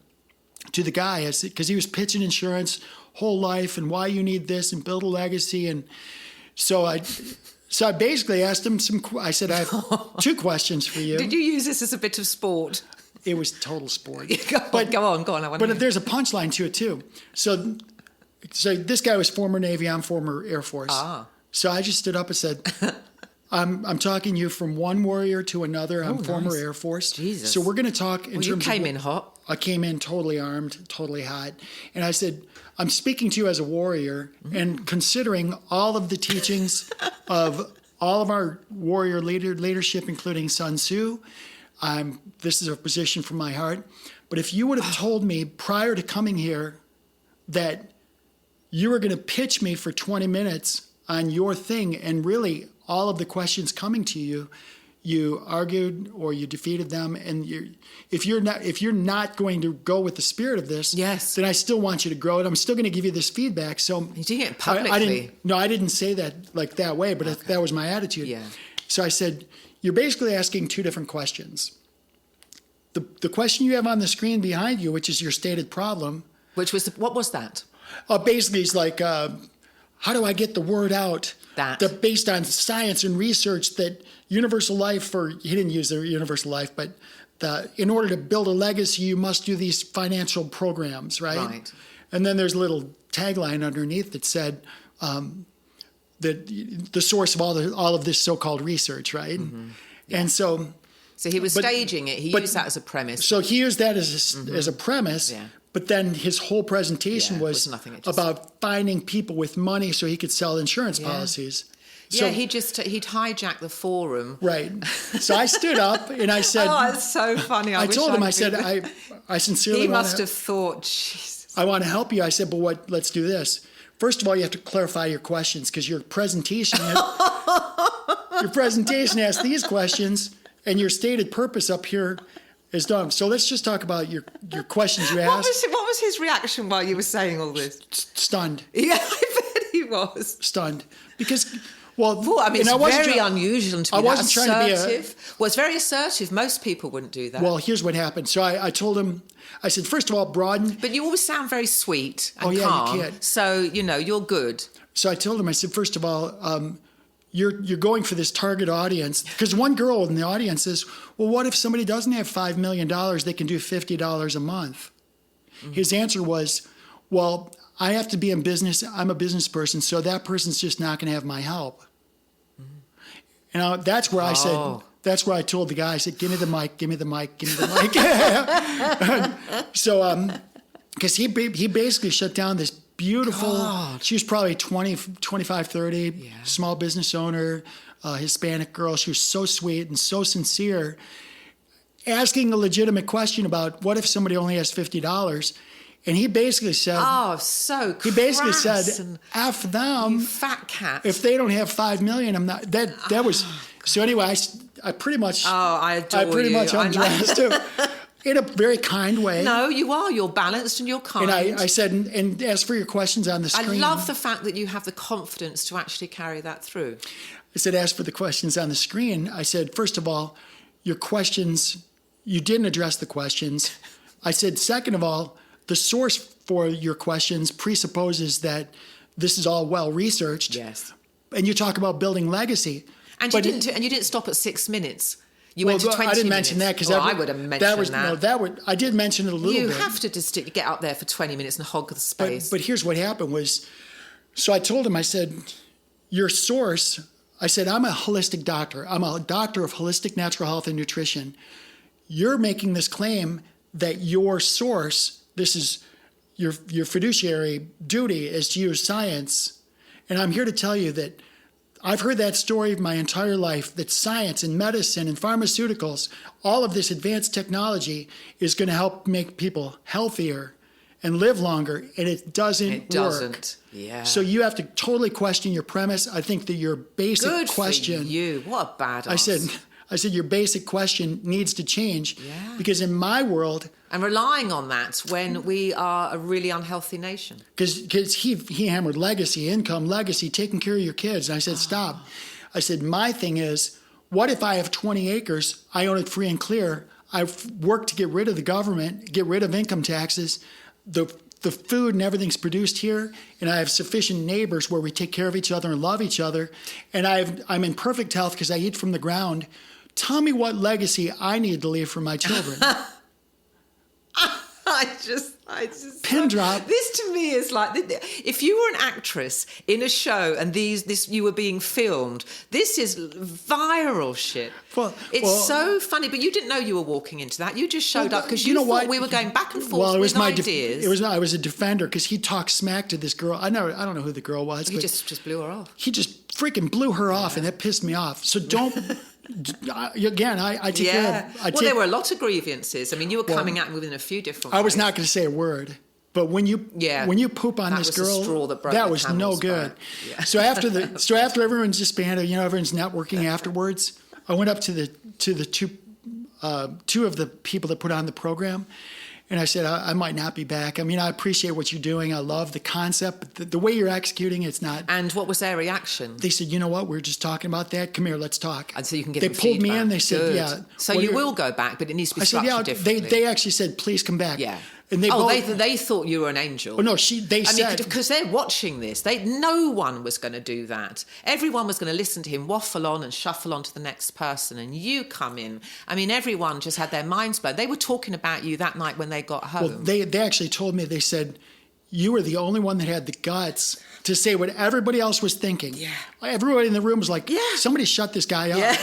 to the guy, I said, because he was pitching insurance, whole life, and why you need this, and build a legacy, and so I basically asked him I said, I have 2 questions for you. Did you use this as a bit of sport? It was total sport. Go on. But there's a punchline to it too. So this guy was former Navy, I'm former Air Force. So I just stood up and said, I'm talking you from one warrior to another. I'm former Air Force. Jesus. So we're going to talk in terms of... You came in hot. I came in totally armed, totally hot. And I said, I'm speaking to you as a warrior and considering all of the teachings of all of our warrior leadership, including Sun Tzu. This is a position from my heart. But if you would have told me prior to coming here that you were going to pitch me for 20 minutes on your thing, and really all of the questions coming to you, you argued or you defeated them, and if you're not going to go with the spirit of this, yes, then I still want you to grow, and I'm still going to give you this feedback. So you did it publicly. I didn't say that like that way, but okay. that was my attitude. Yeah. So I said, you're basically asking two different questions. The question you have on the screen behind you, which is your stated problem, what was that? Basically, it's like, how do I get the word out? That based on science and research that universal life, or he didn't use the universal life, but in order to build a legacy, you must do these financial programs, right? Right. And then there's a little tagline underneath that said that the source of all of this so-called research, right? Mm-hmm. Yeah. And so he was staging it. He used that as a premise. So he used that as a premise. Yeah. But then his whole presentation was about finding people with money so he could sell insurance policies. So, he'd hijacked the forum. Right. So I stood up and I said, "Oh, it's so funny." I told him, I said, I sincerely. He must have thought, Jesus. I want to help you. I said, but let's do this. First of all, you have to clarify your questions because your presentation asks these questions, and your stated purpose up here is dumb. So let's just talk about your questions you asked. What was his reaction while you were saying all this? Stunned. Yeah, I bet he was. Stunned. Because, it's very unusual to be that assertive. Well, it's very assertive. Most people wouldn't do that. Well, here's what happened. So I told him, I said, first of all, broaden. But you always sound very sweet and calm. You can't. So, you're good. So I told him, I said, first of all, you're going for this target audience. Because one girl in the audience says, well, what if somebody doesn't have $5 million, they can do $50 a month? Mm-hmm. His answer was, well, I have to be in business. I'm a business person, so that person's just not going to have my help. Mm-hmm. And that's where I said, that's where I told the guy, I said, give me the mic, give me the mic, give me the mic. So, because he basically shut down this beautiful, she was probably 20, 25, 30, small business owner, Hispanic girl. She was so sweet and so sincere, asking a legitimate question about what if somebody only has $50. And he basically said, so crass. He basically said, F them. You fat cat. If they don't have $5 million, I'm not, that was, so anyway, I pretty much, I pretty much undressed too. In a very kind way. No, you are. You're balanced and you're kind. And I said, and as for your questions on the screen. I love the fact that you have the confidence to actually carry that through. I said, as for the questions on the screen, I said, first of all, your questions, you didn't address the questions. I said, second of all, the source for your questions presupposes that this is all well researched. Yes. And you talk about building legacy. And you didn't stop at 6 minutes. You went to 20 minutes. I didn't mention that because I would have mentioned that. No, I did mention it a little bit. You have to just get up there for 20 minutes and hog the space. But here's what happened was, so I told him, I said, your source, I said, I'm a holistic doctor. I'm a doctor of holistic natural health and nutrition. You're making this claim that your source, this is your fiduciary duty is to use science. And I'm here to tell you that I've heard that story my entire life, that science and medicine and pharmaceuticals, all of this advanced technology is going to help make people healthier and live longer, and it doesn't work. Yeah. So you have to totally question your premise. I think that your basic question... Good for you. What a badass. I said your basic question needs to change because in my world... And relying on that when we are a really unhealthy nation. Because he hammered legacy, income, legacy, taking care of your kids. And I said, stop. I said, my thing is, what if I have 20 acres, I own it free and clear, I've worked to get rid of the government, get rid of income taxes, the food and everything's produced here, and I have sufficient neighbors where we take care of each other and love each other, and I'm in perfect health because I eat from the ground. Tell me what legacy I need to leave for my children. I just pin drop. This to me is like, if you were an actress in a show and you were being filmed, this is viral shit. It's so funny, but you didn't know you were walking into that. You just showed up because you thought we were going back and forth with ideas. I was a defender because he talked smack to this girl. I don't know who the girl was. He just blew her off. He just freaking blew her off, and that pissed me off. So don't. Again, I take care of. There were a lot of grievances. I mean, you were coming at me within a few different ways. I was not going to say a word. But when you poop on this girl, that was no good. Yeah. So after everyone's disbanded, everyone's networking afterwards. I went up to the two of the people that put on the program, and I said, I might not be back. I mean, I appreciate what you're doing. I love the concept, but the way you're executing, it's not. And what was their reaction? They said, you know what? We're just talking about that. Come here, let's talk. And so you can give them feedback. They pulled me in. They said, Good. yeah. So you will go back, but it needs to be structured differently. They actually said, please come back. Yeah. And they thought you were an angel. Oh no, they said, because they're watching this. No one was going to do that. Everyone was going to listen to him waffle on and shuffle on to the next person, and you come in. I mean, everyone just had their minds blown. They were talking about you that night when they got home. Well, they actually told me. They said you were the only one that had the guts to say what everybody else was thinking. Yeah, everybody in the room was like, somebody shut this guy up.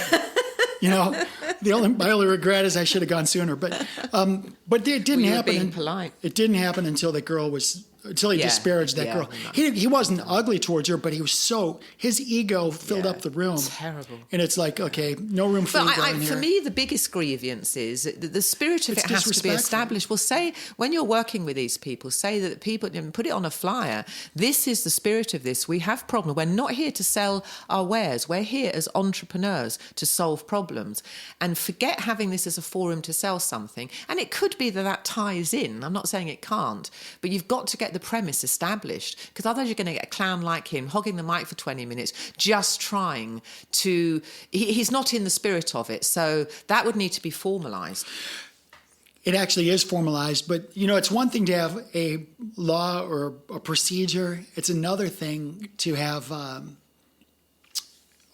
Yeah. My only regret is I should have gone sooner, but it didn't happen. Being polite. It didn't happen until he disparaged that girl. No. He wasn't ugly towards her, but he was his ego filled up the room. Terrible. And it's like, okay, no room for ego in here. For me, the biggest grievance is the spirit of it has to be established. Well, say when you're working with these people, say that people put it on a flyer. This is the spirit of this. We have problems. We're not here to sell our wares. We're here as entrepreneurs to solve problems. And forget having this as a forum to sell something. And it could be that ties in. I'm not saying it can't, but you've got to get the premise established, because otherwise you're going to get a clown like him hogging the mic for 20 minutes just trying to he's not in the spirit of it, so that would need to be formalized. It actually is formalized, but it's one thing to have a law or a procedure. It's another thing to have a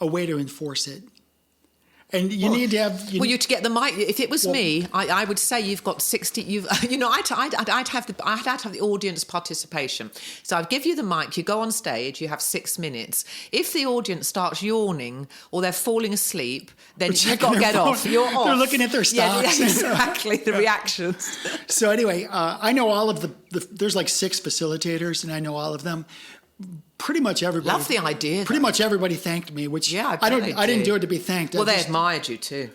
way to enforce it. And you need to have. You to get the mic. If it was me, I would say you've got 60. I'd have the audience participation. So I'd give you the mic. You go on stage. You have 6 minutes. If the audience starts yawning or they're falling asleep, then you've got to get off. You're off. They're looking at their stocks. Yeah, exactly. The reactions. So anyway, I know all of the. There's like 6 facilitators, and I know all of them. Pretty much everybody. Love the idea. Pretty much everybody thanked me, which I didn't do it to be thanked. Well, they admired you too.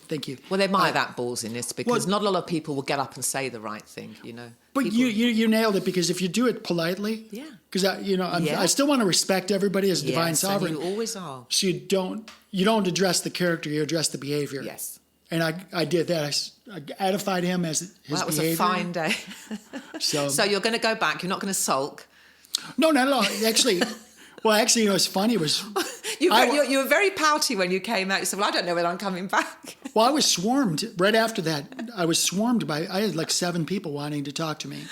Thank you. Well, they admire that ballsiness, because not a lot of people will get up and say the right thing, But you nailed it, because if you do it politely, because I still want to respect everybody as divine sovereign. You always are. So you don't address the character, you address the behavior. Yes. And I did that. I edified him as his behavior. That was a fine day. So you're going to go back. You're not going to sulk. No. Actually, it's funny. It was you were very pouty when you came out. You said, "Well, I don't know when I'm coming back." Well, I was swarmed right after that. I was swarmed I had like 7 people wanting to talk to me.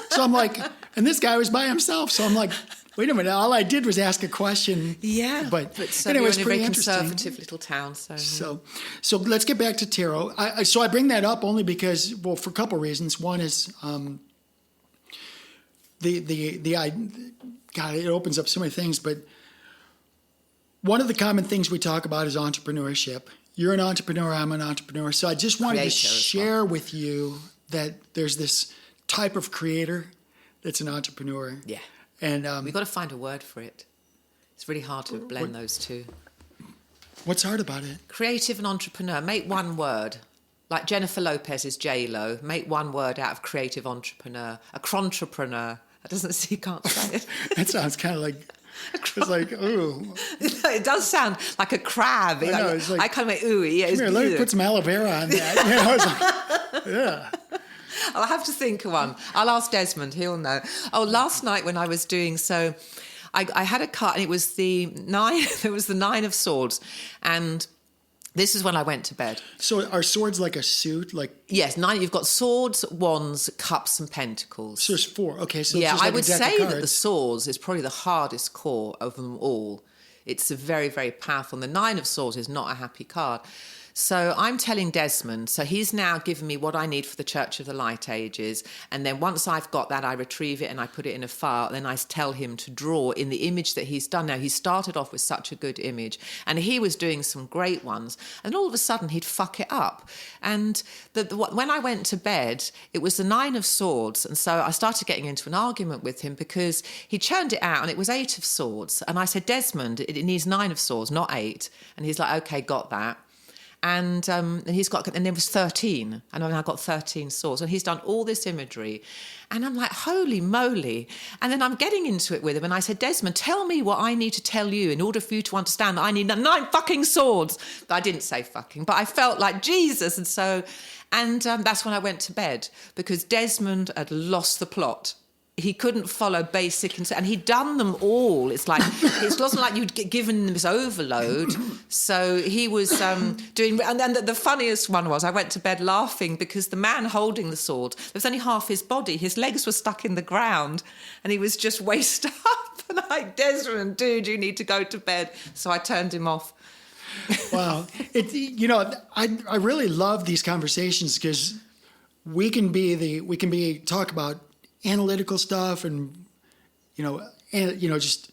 So I'm like, and this guy was by himself. So I'm like, wait a minute. All I did was ask a question. Yeah, but so anyway, you're it's in a pretty very interesting. conservative little town. So let's get back to tarot. So I bring that up only because, well, for a couple of reasons. One is God, it opens up so many things, but one of the common things we talk about is entrepreneurship. You're an entrepreneur, I'm an entrepreneur. So I just wanted to share with you that there's this type of creator that's an entrepreneur. Yeah. And we've got to find a word for it. It's really hard to blend those two. What's hard about it? Creative and entrepreneur. Make one word. Like Jennifer Lopez is J-Lo. Make one word out of creative entrepreneur. A crontrepreneur. That doesn't, you can't say it. That sounds kind of like, it's like, ooh. It does sound like a crab. I know, it's like, I kind of like, ooh, yeah. Here, let me put some aloe vera on that. It's like, yeah. I'll have to think of one. I'll ask Desmond, he'll know. Oh, last night when I was doing so, I had a card, and it was the 9, there was the 9 of Swords, and this is when I went to bed. So are swords like a suit? Yes, 9. You've got swords, wands, cups, and pentacles. So there's 4. Okay, so yeah, it's just like I would a deck say of cards. that the swords is probably the hardest core of them all. It's a very, very powerful. And the 9 of Swords is not a happy card. So I'm telling Desmond, so he's now given me what I need for the Church of the Light Ages. And then once I've got that, I retrieve it and I put it in a file. Then I tell him to draw in the image that he's done. Now, he started off with such a good image and he was doing some great ones. And all of a sudden, he'd fuck it up. And when I went to bed, it was the 9 of Swords. And so I started getting into an argument with him because he churned it out and it was 8 of Swords. And I said, Desmond, it needs 9 of Swords, not 8. And he's like, okay, got that. And he's got, and there was 13, and I've now got 13 swords, and he's done all this imagery, and I'm like, holy moly! And then I'm getting into it with him, and I said, Desmond, tell me what I need to tell you in order for you to understand that I need 9 fucking swords. I didn't say fucking, but I felt like Jesus, and so, that's when I went to bed because Desmond had lost the plot. He couldn't follow basic, and he'd done them all. It's like, it wasn't like you'd given him this overload. So he was doing, and then the funniest one was I went to bed laughing because the man holding the sword, there was only half his body. His legs were stuck in the ground and he was just waist up. And I'm like, Desmond, dude, you need to go to bed. So I turned him off. Wow. I really love these conversations because we can talk about analytical stuff and just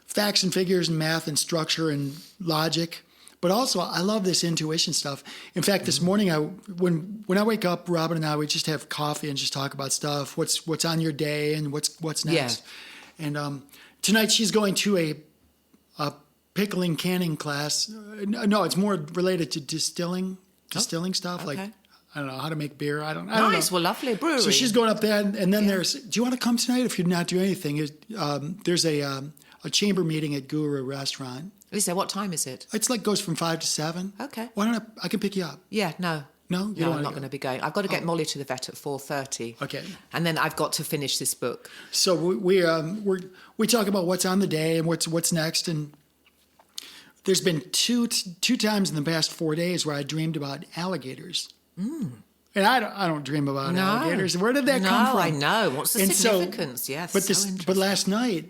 facts and figures and math and structure and logic, but also I love this intuition stuff. In fact, this morning when I wake up, Robin and I would just have coffee and just talk about stuff. What's on your day and what's next. Yeah. And tonight she's going to a pickling canning class. No, it's more related to distilling stuff. Okay. Like I don't know how to make beer. I don't know. Well, lovely brewery. So she's going up there, and then there's. Do you want to come tonight? If you're not doing anything, there's a chamber meeting at Guru Restaurant. Is there? What time is it? It's like goes from 5 to 7. Okay. Why don't I can pick you up? Yeah. No. No, I'm not going to be going. I've got to get Molly to the vet at 4:30. Okay. And then I've got to finish this book. So we talk about what's on the day and what's next, and there's been two times in the past 4 days where I dreamed about alligators. Mm. And I don't dream about alligators. Where did that come from? I know. What's the significance? But last night,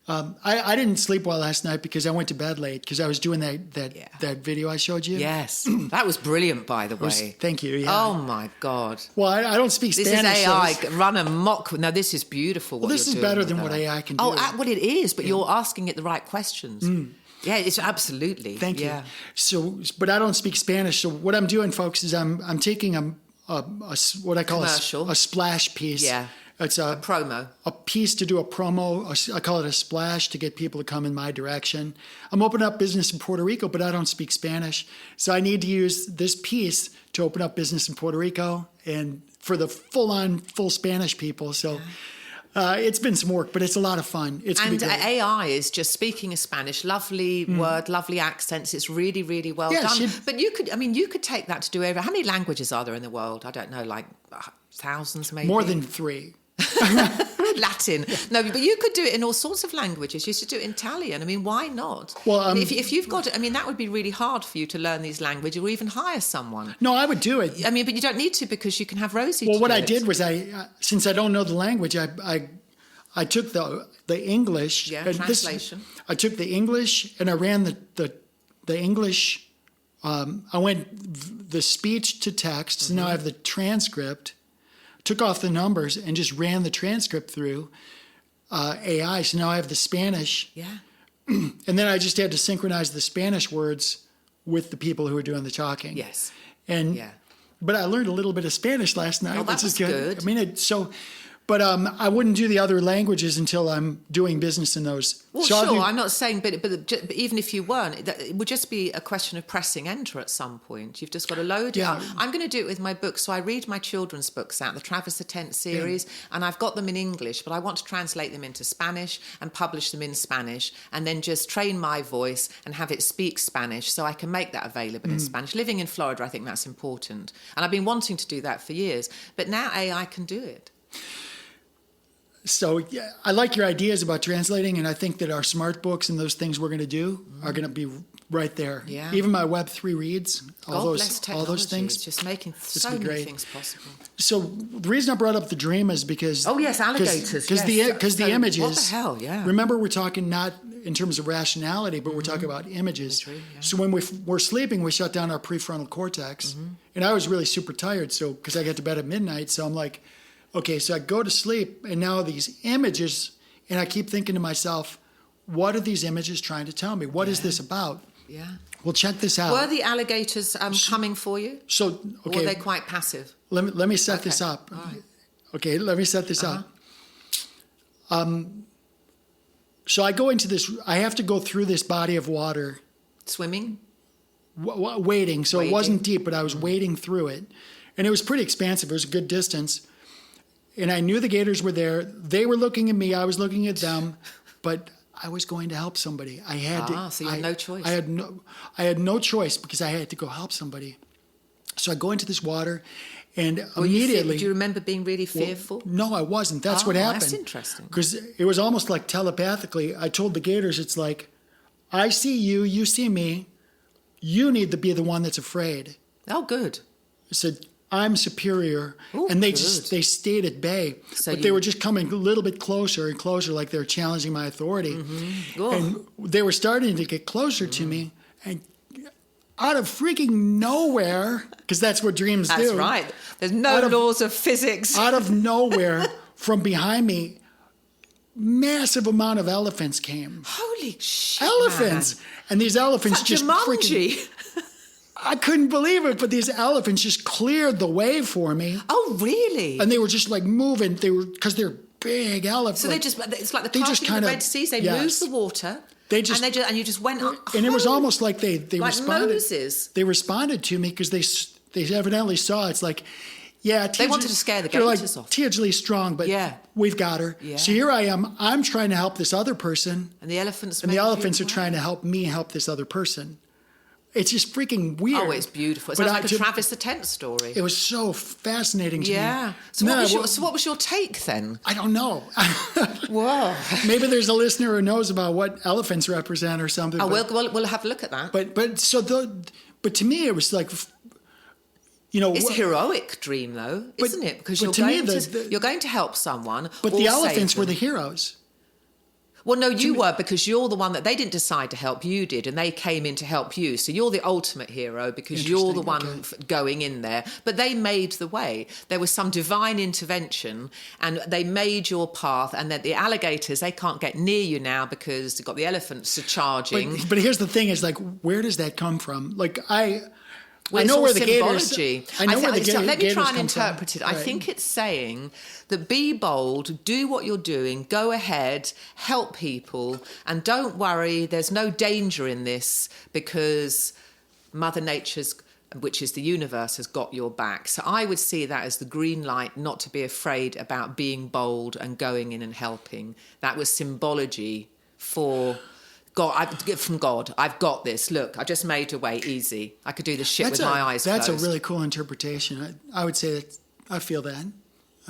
I didn't sleep well last night because I went to bed late because I was doing that video I showed you. Yes, that was brilliant, by the way. Thank you. Yeah. Oh my God. Well, I don't speak Spanish. This is AI run amok. No, this is beautiful. Well, this is better than what AI can do. Oh, well, it is, but you're asking it the right questions. Mm. Yeah, it's absolutely. Thank you. So, but I don't speak Spanish. So what I'm doing, folks, is I'm taking what I call a splash piece. Yeah. It's a promo. A piece to do a promo. I call it a splash to get people to come in my direction. I'm opening up business in Puerto Rico, but I don't speak Spanish. So I need to use this piece to open up business in Puerto Rico and for the full Spanish people. So it's been some work, but it's a lot of fun. And AI is just speaking a Spanish, lovely word, lovely accents. It's really, really well done. But you could take that to do over. How many languages are there in the world? I don't know, like thousands maybe? More than 3. Latin. No, but you could do it in all sorts of languages. You should do it in Italian. I mean, why not? Well, if you've got it, I mean, that would be really hard for you to learn these languages or even hire someone. No, I would do it. I mean, but you don't need to because you can have Rosie. Well, what I did was since I don't know the language, I took the English. Yeah, translation. I took the English and I ran the English. I went the speech to text. So now I have the transcript. Took off the numbers and just ran the transcript through AI. So now I have the Spanish. Yeah. And then I just had to synchronize the Spanish words with the people who were doing the talking. Yes. But I learned a little bit of Spanish last night, which is good. I mean, but I wouldn't do the other languages until I'm doing business in those. Well, so sure, I'm not saying, but even if you weren't, it would just be a question of pressing enter at some point. You've just got to load it up. I'm going to do it with my books. So I read my children's books out, the Travis the Tent series, and I've got them in English, but I want to translate them into Spanish and publish them in Spanish, and then just train my voice and have it speak Spanish so I can make that available in Spanish. Living in Florida, I think that's important. And I've been wanting to do that for years, but now AI can do it. So I like your ideas about translating, and I think that our smart books and those things we're going to do are going to be right there. Yeah. Even my Web3 reads, God bless all those technology. things. It's just making so be many great. things possible. So the reason I brought up the dream is because Oh, yes, alligators. because yes. the images. What the hell? Yeah. Remember, we're talking not in terms of rationality, but we're talking about images. Imagery, yeah. So when we're sleeping, we shut down our prefrontal cortex, and I was really super tired. So because I got to bed at midnight, so I'm like, okay, so I go to sleep, and now these images, and I keep thinking to myself, what are these images trying to tell me? What is this about? Yeah. Well, check this out. Were the alligators coming for you? So Or were they quite passive? let me set this up. All right. Okay, let me set this up. So I go into this. I have to go through this body of water, Swimming? wading. So it wasn't deep, but I was wading through it, and it was pretty expansive. It was a good distance, and I knew the gators were there. They were looking at me. I was looking at them, but I was going to help somebody. I had to. So you had no choice. I had no choice because I had to go help somebody. So I go into this water, and immediately. Do you remember being really fearful? No, I wasn't. That's what happened. That's interesting. Because it was almost like telepathically. I told the gators, it's like, I see you, you see me. You need to be the one that's afraid. Oh, good. I said, I'm superior. Ooh, and they good. they stayed at bay. So but they were just coming a little bit closer and closer, like they were challenging my authority. Oh. And they were starting to get closer to me. And out of freaking nowhere, because that's what dreams do. That's right. There's no laws of physics. Out of nowhere, from behind me, massive amount of elephants came. Holy shit. Elephants! Man. And these elephants It's just like freaking... Jumanji. I couldn't believe it, but these elephants just cleared the way for me. Oh, really? And they were just like moving. They were, because they're big elephants. So it's like the they just parting of the kinda- Red Seas. They yes. moved the water. And you just went up. And it was almost like they like responded. Moses. They responded to me because they evidently saw it's like, yeah. They wanted to scare the they're gators like, off. Tia Jolie's strong, but we've got her. Yeah. So here I am. I'm trying to help this other person. And the elephants. Are trying to help me help this other person. It's just freaking weird. Oh, it's beautiful. It's like a Travis the Tent story. It was so fascinating to me. Yeah. So what was your take then? I don't know. Whoa. Maybe there's a listener who knows about what elephants represent or something. Oh, we'll have a look at that. But to me, it was like, you know, it's a heroic dream, though, isn't it? Because you're going to help someone. But the elephants were the heroes. Well, no, you were, because you're the one that they didn't decide to help, you did, and they came in to help you. So you're the ultimate hero because you're the one going in there. But they made the way. There was some divine intervention, and they made your path. And that the alligators, they can't get near you now because they've got the elephants are charging. But here's the thing: is like, where does that come from? Like Well, I know where the symbology. gators. I know where the gators. Let me try and interpret from. it. Right. I think it's saying that be bold, do what you're doing, go ahead, help people, and don't worry. There's no danger in this because Mother Nature's, which is the universe, has got your back. So I would see that as the green light, not to be afraid about being bold and going in and helping. That was symbology for. God, from God, I've got this. Look, I just made a way easy. I could do this shit with my eyes closed. That's a really cool interpretation. I would say that I feel that.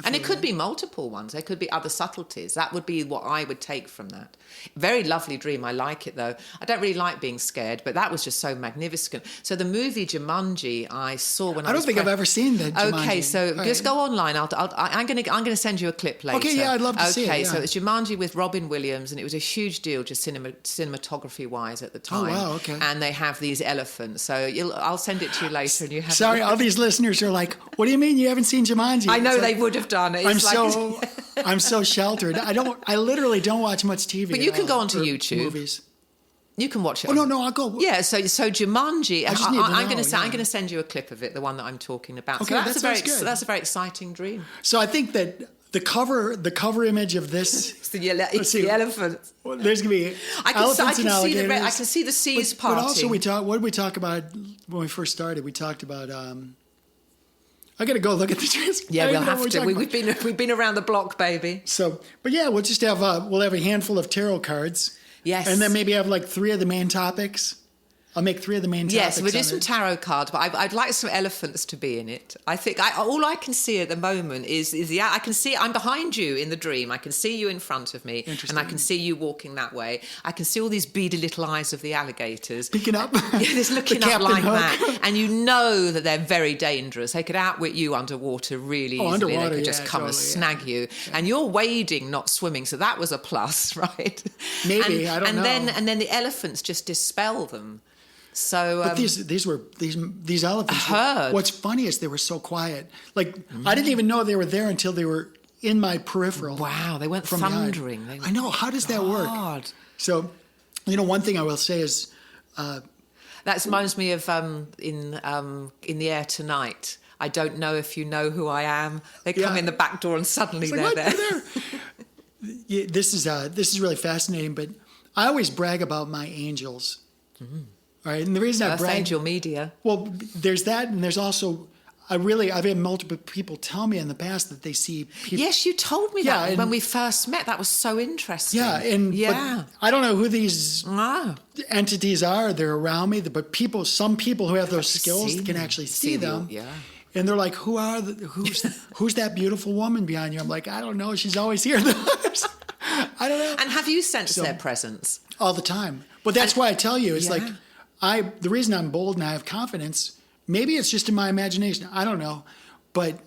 And it could be multiple ones. There could be other subtleties. That would be what I would take from that. Very lovely dream. I like it, though. I don't really like being scared, but that was just so magnificent. So the movie Jumanji I saw when I was... I don't think I've ever seen that Jumanji. Okay, so just go online. I'm going to send you a clip later. Okay, yeah, I'd love to see it. Okay, so it's Jumanji with Robin Williams, and it was a huge deal just cinematography-wise at the time. Oh, wow, okay. And they have these elephants. So I'll send it to you later. And you have. Sorry, all these listeners are like, what do you mean you haven't seen Jumanji? I know they would have done it. I'm so sheltered. I literally don't watch much TV. But you can go onto YouTube. Movies. You can watch it. Oh no, I'll go. Yeah, so Jumanji. I'm going to to send you a clip of it, the one that I'm talking about. Okay, so that's a very exciting dream. So I think that the cover image of this. It's the elephant. Well, there's gonna be elephants and alligators. I can see the seas parting. But also what did we talk about when we first started? We talked about. I got to go look at the transcript. Yeah, we'll have to. We've been around the block, baby. So, but yeah, we'll just have a handful of tarot cards. Yes. And then maybe have like 3 of the main topics. I'll make 3 of the main topics. Yes, we'll do some tarot cards, but I'd like some elephants to be in it. I think all I can see at the moment is I can see I'm behind you in the dream. I can see you in front of me, and I can see you walking that way. I can see all these beady little eyes of the alligators. Picking up. Yeah, there's looking up like that. And you know that they're very dangerous. They could outwit you underwater really easily. Underwater, they could just come and snag you. Yeah. And you're wading, not swimming, so that was a plus, right? Maybe, I don't know. And then the elephants just dispel them. So, but these elephants. What's funny is they were so quiet. Like I didn't even know they were there until they were in my peripheral. Wow, they went thundering. I know. How does that work? So, one thing I will say is, that reminds me of in the air tonight. I don't know if you know who I am. They come in the back door and suddenly they're there. Yeah, this is really fascinating. But I always brag about my angels. Mm-hmm. Right, and the reason I brag, angel media. Well, there's that, and there's also, I've had multiple people tell me in the past that they see people. Yes, you told me that when we first met. That was so interesting. Yeah, but I don't know who these entities are. They're around me, but some people who have those skills can actually see them. Yeah. And they're like, who's that beautiful woman behind you? I'm like, I don't know. She's always here. I don't know. And have you sensed their presence? All the time. But that's why I tell you, it's like, the reason I'm bold and I have confidence, maybe it's just in my imagination. I don't know. But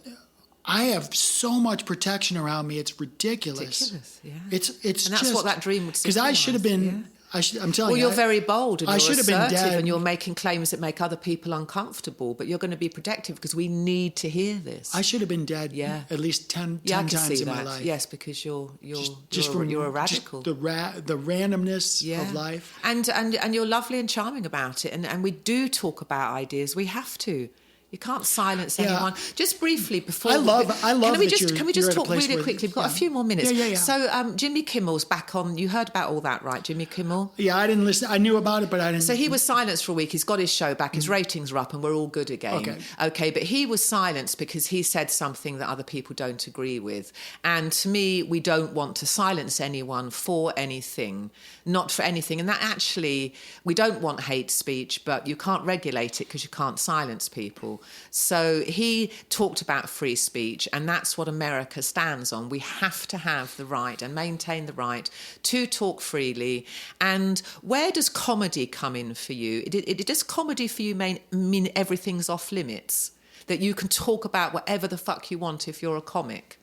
I have so much protection around me. It's ridiculous. Yeah. It's and that's what that dream would because I should have been. I'm telling you. Well, you're very bold and I you're should have been dead. and you're making claims that make other people uncomfortable, but you're going to be protective because we need to hear this. I should have been dead at least 10 times in my life. Yes, because you're a radical. The randomness of life. And you're lovely and charming about it. And we do talk about ideas. We have to. You can't silence anyone. Just briefly before. I love. Can we just talk really quickly? We've got a few more minutes. Yeah. So Jimmy Kimmel's back on. You heard about all that, right? Jimmy Kimmel. Yeah, I didn't listen. I knew about it, but I didn't. So he was silenced for a week. He's got his show back. His ratings are up, and we're all good again. Okay. But he was silenced because he said something that other people don't agree with. And to me, we don't want to silence anyone for anything, not for anything. And that actually, we don't want hate speech, but you can't regulate it because you can't silence people. So he talked about free speech, and that's what America stands on. We have to have the right and maintain the right to talk freely. And where does comedy come in for you? Does comedy for you mean everything's off limits? That you can talk about whatever the fuck you want if you're a comic?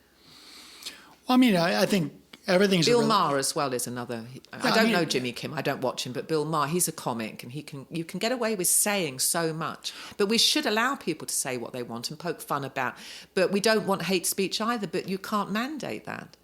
Well, I mean, I think everything's Bill Maher as well is another. I don't know Jimmy Kim. I don't watch him, but Bill Maher, he's a comic, and you can get away with saying so much. But we should allow people to say what they want and poke fun about. But we don't want hate speech either. But you can't mandate that.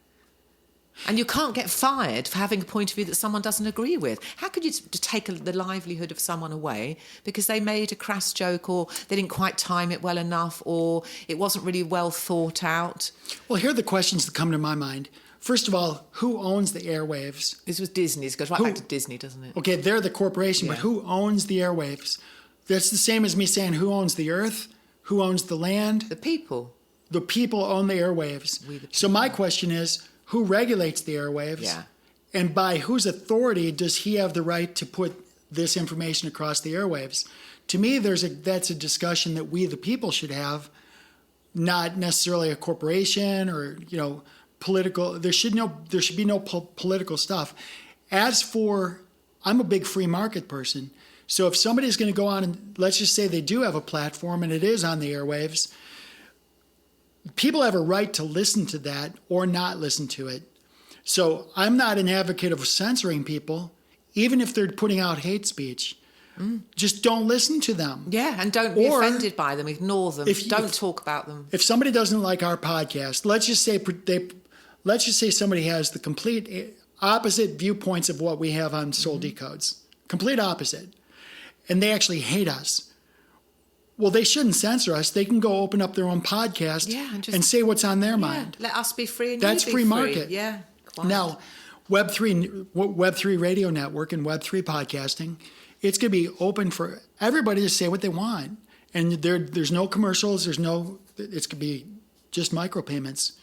And you can't get fired for having a point of view that someone doesn't agree with. How could you take the livelihood of someone away because they made a crass joke, or they didn't quite time it well enough, or it wasn't really well thought out? Well, here are the questions that come to my mind. First of all, who owns the airwaves? This was Disney's. It goes right back to Disney, doesn't it? Okay, they're the corporation, but who owns the airwaves? That's the same as me saying who owns the earth, who owns the land. The people. The people own the airwaves. So my question is, who regulates the airwaves? Yeah. And by whose authority does he have the right to put this information across the airwaves? To me, that's a discussion that we, the people, should have, not necessarily a corporation or, political. There should be no political stuff. As for, I'm a big free market person. So if somebody's going to go on and let's just say they do have a platform and it is on the airwaves, people have a right to listen to that or not listen to it. So I'm not an advocate of censoring people, even if they're putting out hate speech. Just don't listen to them. Yeah, and don't be offended by them. Ignore them. Don't talk about them. If somebody doesn't like our podcast, let's just say somebody has the complete opposite viewpoints of what we have on Soul Decodes. Complete opposite. And they actually hate us. Well, they shouldn't censor us. They can go open up their own podcast and say what's on their mind. Let us be free and that's you be free market. Yeah. Quiet. Now, Web3 Radio Network and Web3 podcasting, it's going to be open for everybody to say what they want. And there's no commercials. It's going to be just micropayments.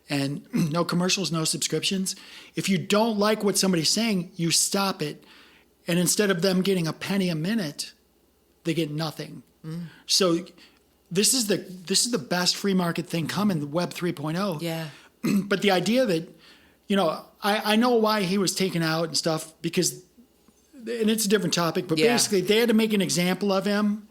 And no commercials, no subscriptions. If you don't like what somebody's saying, you stop it. And instead of them getting a penny a minute, they get nothing. So this is the best free market thing coming, the Web 3.0. Yeah. But the idea that, I know why he was taken out and stuff, because, and it's a different topic, but basically they had to make an example of him,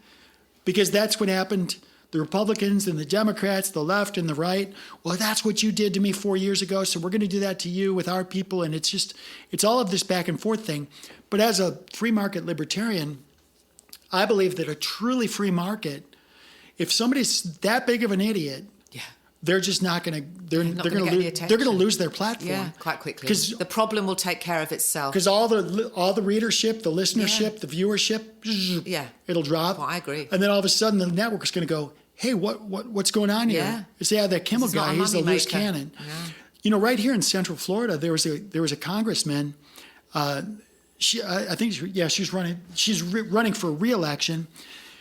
because that's what happened. The Republicans and the Democrats, the left and the right, well, that's what you did to me 4 years ago, so we're going to do that to you with our people. And it's all of this back and forth thing. But as a free market libertarian, I believe that a truly free market, if somebody's that big of an idiot, they're just not going to. They're going to lose their platform. Yeah, quite quickly. Because the problem will take care of itself. Because all the readership, the listenership, the viewership, it'll drop. Well, I agree. And then all of a sudden, the network's going to go, "Hey, what's going on here?" Yeah. It's that Kimmel guy. He's the loose cannon. Yeah. Right here in Central Florida, there was a congressman. She's running. She's running for re-election.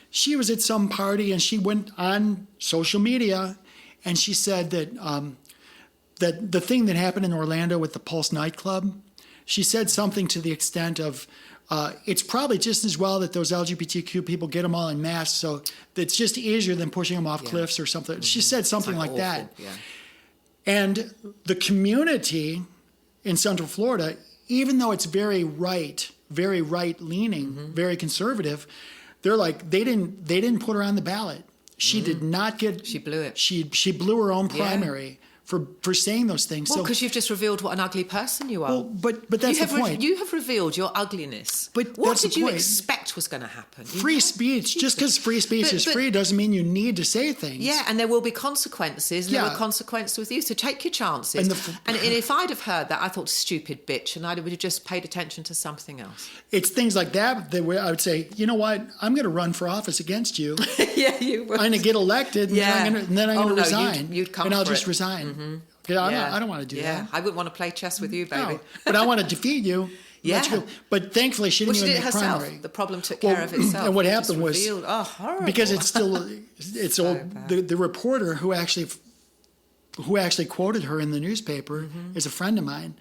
She was at some party and she went on social media. And she said that that the thing that happened in Orlando with the Pulse nightclub, she said something to the extent of, it's probably just as well that those LGBTQ people get them all in mass, so it's just easier than pushing them off cliffs or something. Mm-hmm. She said something like that. Yeah. And the community in Central Florida, even though it's very right-leaning, very conservative, they're like, they didn't put her on the ballot. She did not get. She blew it. She blew her own primary for saying those things. Well, because you've just revealed what an ugly person you are. Well, but that's the point. You have revealed your ugliness. But what that's did the you point. expect was going to happen? Free speech. Just because free speech is free doesn't mean you need to say things. Yeah, and there will be consequences. And there were consequences with you. So take your chances. And if I'd have heard that, I thought, stupid bitch, and I would have just paid attention to something else. It's things like that I would say, you know what? I'm going to run for office against you. Yeah, you would. I'm going to get elected, and then I'm going to resign. You'd come and I'll for just it. resign. Mm-hmm. I don't want to do that. I wouldn't want to play chess with you, baby. No, but I want to defeat you. Yeah. But thankfully, she didn't even make herself. primary. The problem took care of itself. And what happened was, horrible. because it's the reporter who actually quoted her in the newspaper is a friend of mine.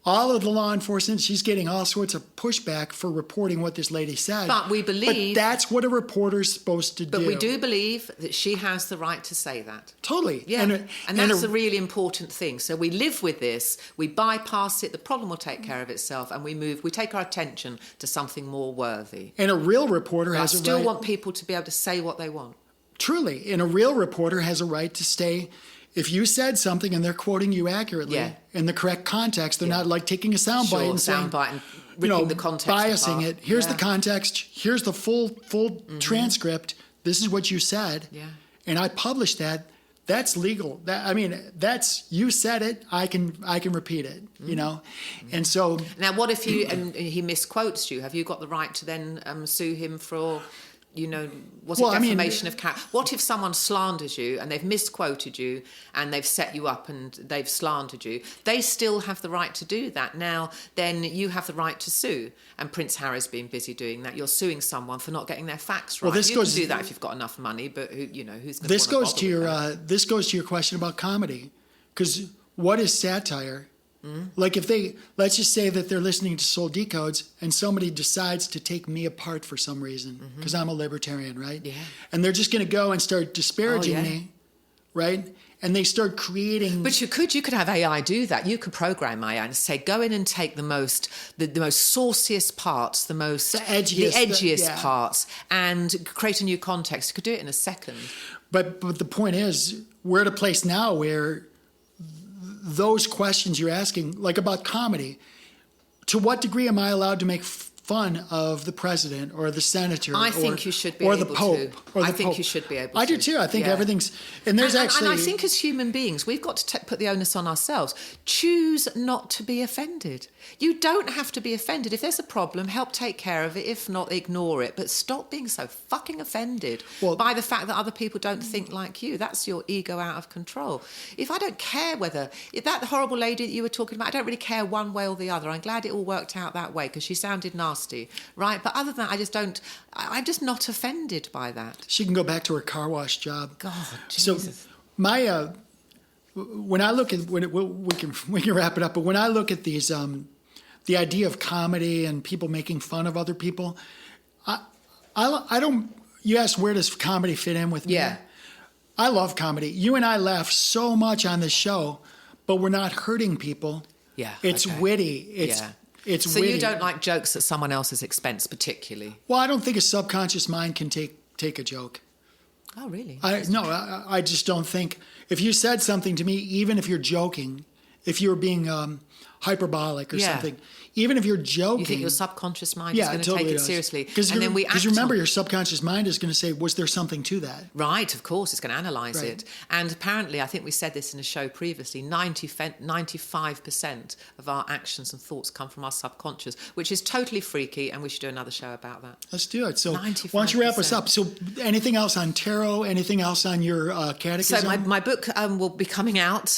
All of the law enforcement, she's getting all sorts of pushback for reporting what this lady said. But we believe... But that's what a reporter's supposed to do. But we do believe that she has the right to say that. Totally. Yeah. And that's a really important thing. So we live with this, we bypass it, the problem will take care of itself, and we take our attention to something more worthy. And a real reporter has a right... I still want people to be able to say what they want. Truly. And a real reporter has a right to stay... If you said something and they're quoting you accurately in the correct context, they're not like taking a soundbite and saying, and ripping the context biasing apart. it. Here's the context. Here's the full transcript. This is what you said. Yeah. And I published that. That's legal. That's you said it. I can repeat it. And so now, what if he misquotes you? Have you got the right to then sue him for? Defamation of character? What if someone slanders you and they've misquoted you and they've set you up and they've slandered you? They still have the right to do that. Now, then you have the right to sue. And Prince Harry's been busy doing that. You're suing someone for not getting their facts right. Well, you can do that if you've got enough money, but who's going to want to bother with that? This goes to your question about comedy. Because what is satire? Like let's just say that they're listening to Soul Decodes and somebody decides to take me apart for some reason because I'm a libertarian, right? Yeah. And they're just going to go and start disparaging me, right? And they start creating... But you could have AI do that. You could program AI and say, go in and take the most sauciest parts, the edgiest parts, and create a new context. You could do it in a second. But the point is, we're at a place now where those questions you're asking, like about comedy, to what degree am I allowed to make fun of the president or the senator you should be or able the Pope? To. I think you should be able to. I do too. I think everything's... And there's and I think as human beings, we've got to put the onus on ourselves. Choose not to be offended. You don't have to be offended. If there's a problem, help take care of it. If not, ignore it. But stop being so fucking offended by the fact that other people don't think like you. That's your ego out of control. If I don't care if that horrible lady that you were talking about, I don't really care one way or the other. I'm glad it all worked out that way because she sounded nasty, right? But other than that, I'm just not offended by that. She can go back to her car wash job. God, Jesus. So my... when I look at we can wrap it up, but when I look at these the idea of comedy and people making fun of other people. I don't. You asked where does comedy fit in with me? Yeah. I love comedy. You and I laugh so much on this show, but we're not hurting people. Yeah. It's okay. witty. It's so witty. you don't like jokes at someone else's expense particularly? Well, I don't think a subconscious mind can take a joke. Oh, really? I just don't think. If you said something to me, even if you're joking, if you're being hyperbolic or something, even if you're joking. You think your subconscious mind is going to take it seriously? Because remember, your subconscious mind is going to say, was there something to that? Right, of course, it's going to analyse it. And apparently, I think we said this in a show previously, 95% of our actions and thoughts come from our subconscious, which is totally freaky, and we should do another show about that. Let's do it. So 95%. Why don't you wrap us up? So anything else on tarot? Anything else on your catechism? So my book will be coming out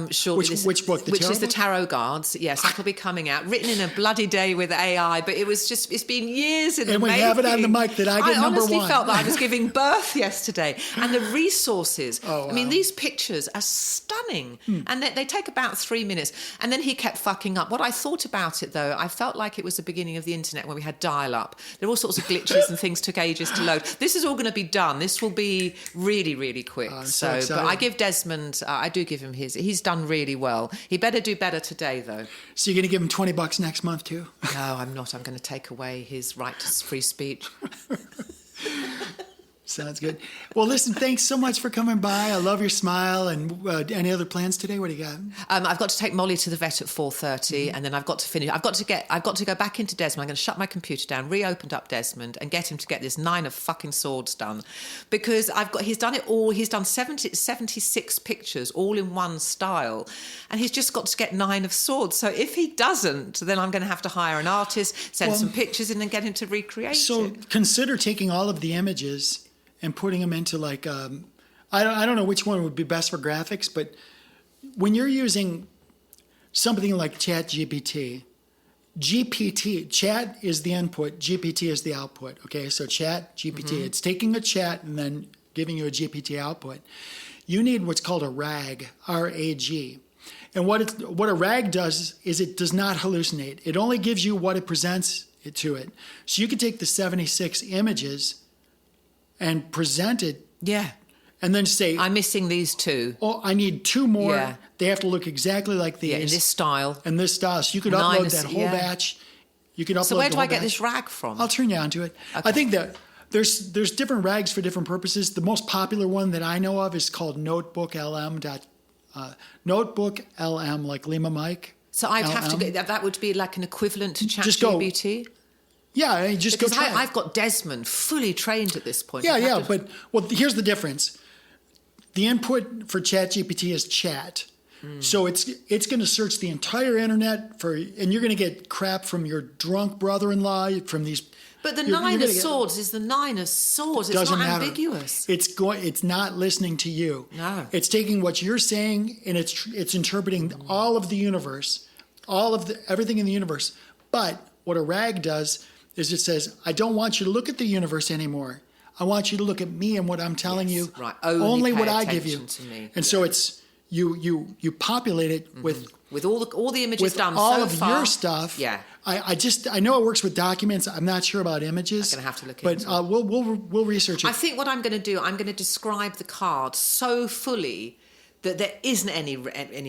shortly. Which book? Which is the Tarot Guards. Yes, that will be coming out. Written in a bloody day with AI, but it's been years in the making. And we have it on the mic that I get number one. I honestly felt that I was giving birth yesterday. And the resources, wow. I mean, these pictures are stunning. And they take about 3 minutes. And then he kept fucking up. What I thought about it, though, I felt like it was the beginning of the internet when we had dial-up. There were all sorts of glitches and things took ages to load. This is all going to be done. This will be really, really quick. So but I give Desmond, I do give him his. He's done really well. He better do better today, though. So you're going to give him $20 next month, too? No, I'm not. I'm going to take away his right to free speech. Sounds good. Well, listen, thanks so much for coming by. I love your smile. And any other plans today? What do you got? I've got to take Molly to the vet at 4:30, and then I've got to finish. I've got to go back into Desmond. I'm going to shut my computer down, reopened up Desmond, and get him to get this 9 of fucking swords done, because he's done it all. He's done 76 pictures, all in one style, and he's just got to get 9 of swords. So if he doesn't, then I'm going to have to hire an artist, send some pictures in, and get him to recreate it. So consider taking all of the images and putting them into I don't know which one would be best for graphics, but when you're using something like ChatGPT, chat is the input, GPT is the output. Okay, so ChatGPT, it's taking a chat and then giving you a GPT output. You need what's called a RAG, R-A-G. And what a RAG does is it does not hallucinate. It only gives you what it presents to it. So you could take the 76 images and present it. Yeah. And then say, I'm missing these 2. Oh, I need 2 more. Yeah. They have to look exactly like these. Yeah, in this style. And this style. So you could upload that whole batch. You could upload. So where do I get batch. this rag from? I'll turn you on to it. Okay. I think that there's different rags for different purposes. The most popular one that I know of is called NotebookLM, like Lima Mike. So I'd have to get that would be like an equivalent to ChatGPT? Yeah, just because go try it. I've got Desmond fully trained at this point. But here's the difference. The input for ChatGPT is chat. So it's going to search the entire internet and you're going to get crap from your drunk brother-in-law, from these. But the 9 of swords is the 9 of swords. It's not ambiguous. It's not listening to you. No. It's taking what you're saying and it's interpreting all of the universe, everything in the universe. But what a RAG does is it says, I don't want you to look at the universe anymore. I want you to look at me and what I'm telling you. Right. Only what I give you. To me. And so it's you populate it with all the images done all so of far. your stuff. Yeah. I know it works with documents. I'm not sure about images. I'm going to have to look into it. But we'll research it. I think what I'm going to do, I'm going to describe the card so fully that there isn't any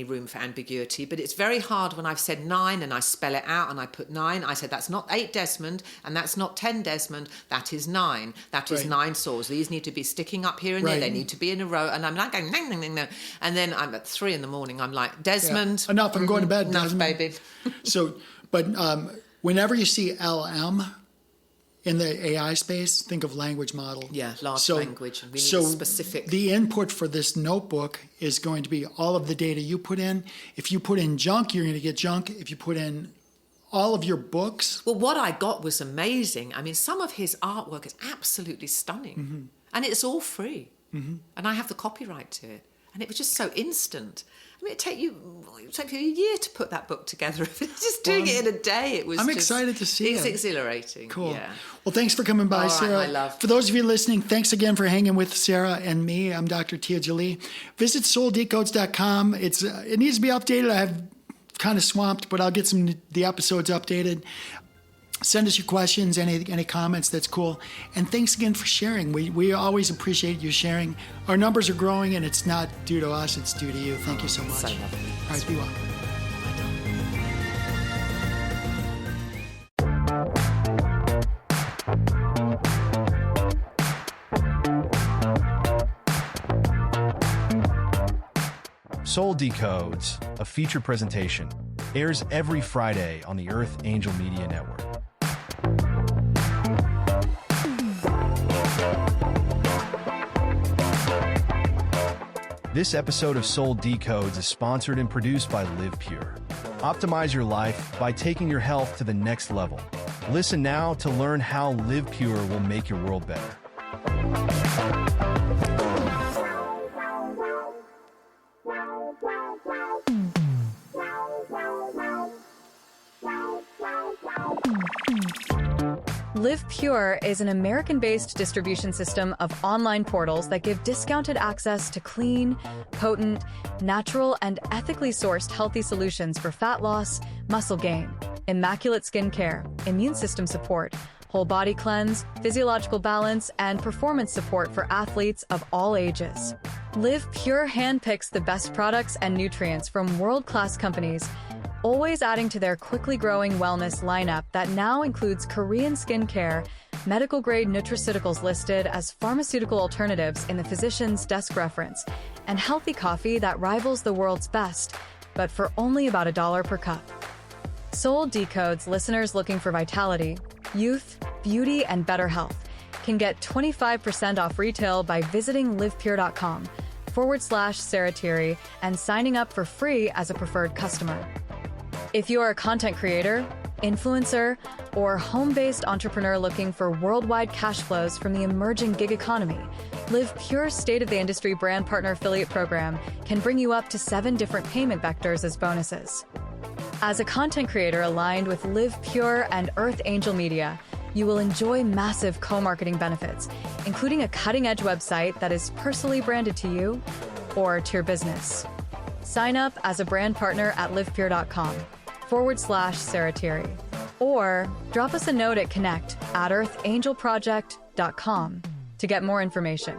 room for ambiguity, but it's very hard when I've said 9 and I spell it out and I put 9. I said that's not 8 Desmond and that's not 10 Desmond. That is 9. That is 9 swords. These need to be sticking up here and there. They need to be in a row. And I'm like going, no. And then I'm at 3 in the morning. I'm like, Desmond. Yeah. Enough. I'm going to bed. Enough, baby. But whenever you see LM in the AI space, think of language model. Yeah, large language. And we need specific. The input for this notebook is going to be all of the data you put in. If you put in junk, you're going to get junk. If you put in all of your books. Well, what I got was amazing. I mean, some of his artwork is absolutely stunning. And it's all free. And I have the copyright to it. And it was just so instant. I mean, it took you a year to put that book together. Just doing it in a day, I'm excited to see it. It's exhilarating. Cool. Yeah. Well, thanks for coming by, Sarah. Right, my love. For those of you listening, thanks again for hanging with Sarah and me. I'm Dr. Tia Jolie. Visit souldecodes.com. It needs to be updated. I have kind of swamped, but I'll get the episodes updated. Send us your questions, any comments. That's cool. And thanks again for sharing. We always appreciate you sharing. Our numbers are growing, and it's not due to us, it's due to you. Thank you so much. So lovely. All right, be well. Soul Decodes, a feature presentation, airs every Friday on the Earth Angel Media Network. This episode of Soul Decodes is sponsored and produced by Live Pure. Optimize your life by taking your health to the next level. Listen now to learn how Live Pure will make your world better. Live Pure is an American-based distribution system of online portals that give discounted access to clean, potent, natural, and ethically sourced healthy solutions for fat loss, muscle gain, immaculate skin care, immune system support, whole body cleanse, physiological balance, and performance support for athletes of all ages. Live Pure handpicks the best products and nutrients from world-class companies, always adding to their quickly growing wellness lineup that now includes Korean skincare, medical-grade nutraceuticals listed as pharmaceutical alternatives in the physician's desk reference, and healthy coffee that rivals the world's best, but for only about $1 per cup. Soul Decodes listeners looking for vitality, youth, beauty, and better health can get 25% off retail by visiting livepure.com/Sarah Tirri and signing up for free as a preferred customer. If you are a content creator, influencer, or home-based entrepreneur looking for worldwide cash flows from the emerging gig economy, Live Pure's state-of-the-industry brand partner affiliate program can bring you up to 7 different payment vectors as bonuses. As a content creator aligned with Live Pure and Earth Angel Media, you will enjoy massive co-marketing benefits, including a cutting-edge website that is personally branded to you or to your business. Sign up as a brand partner at livepure.com/Sarah Tirri, or drop us a note at connect@earthangelproject.com to get more information.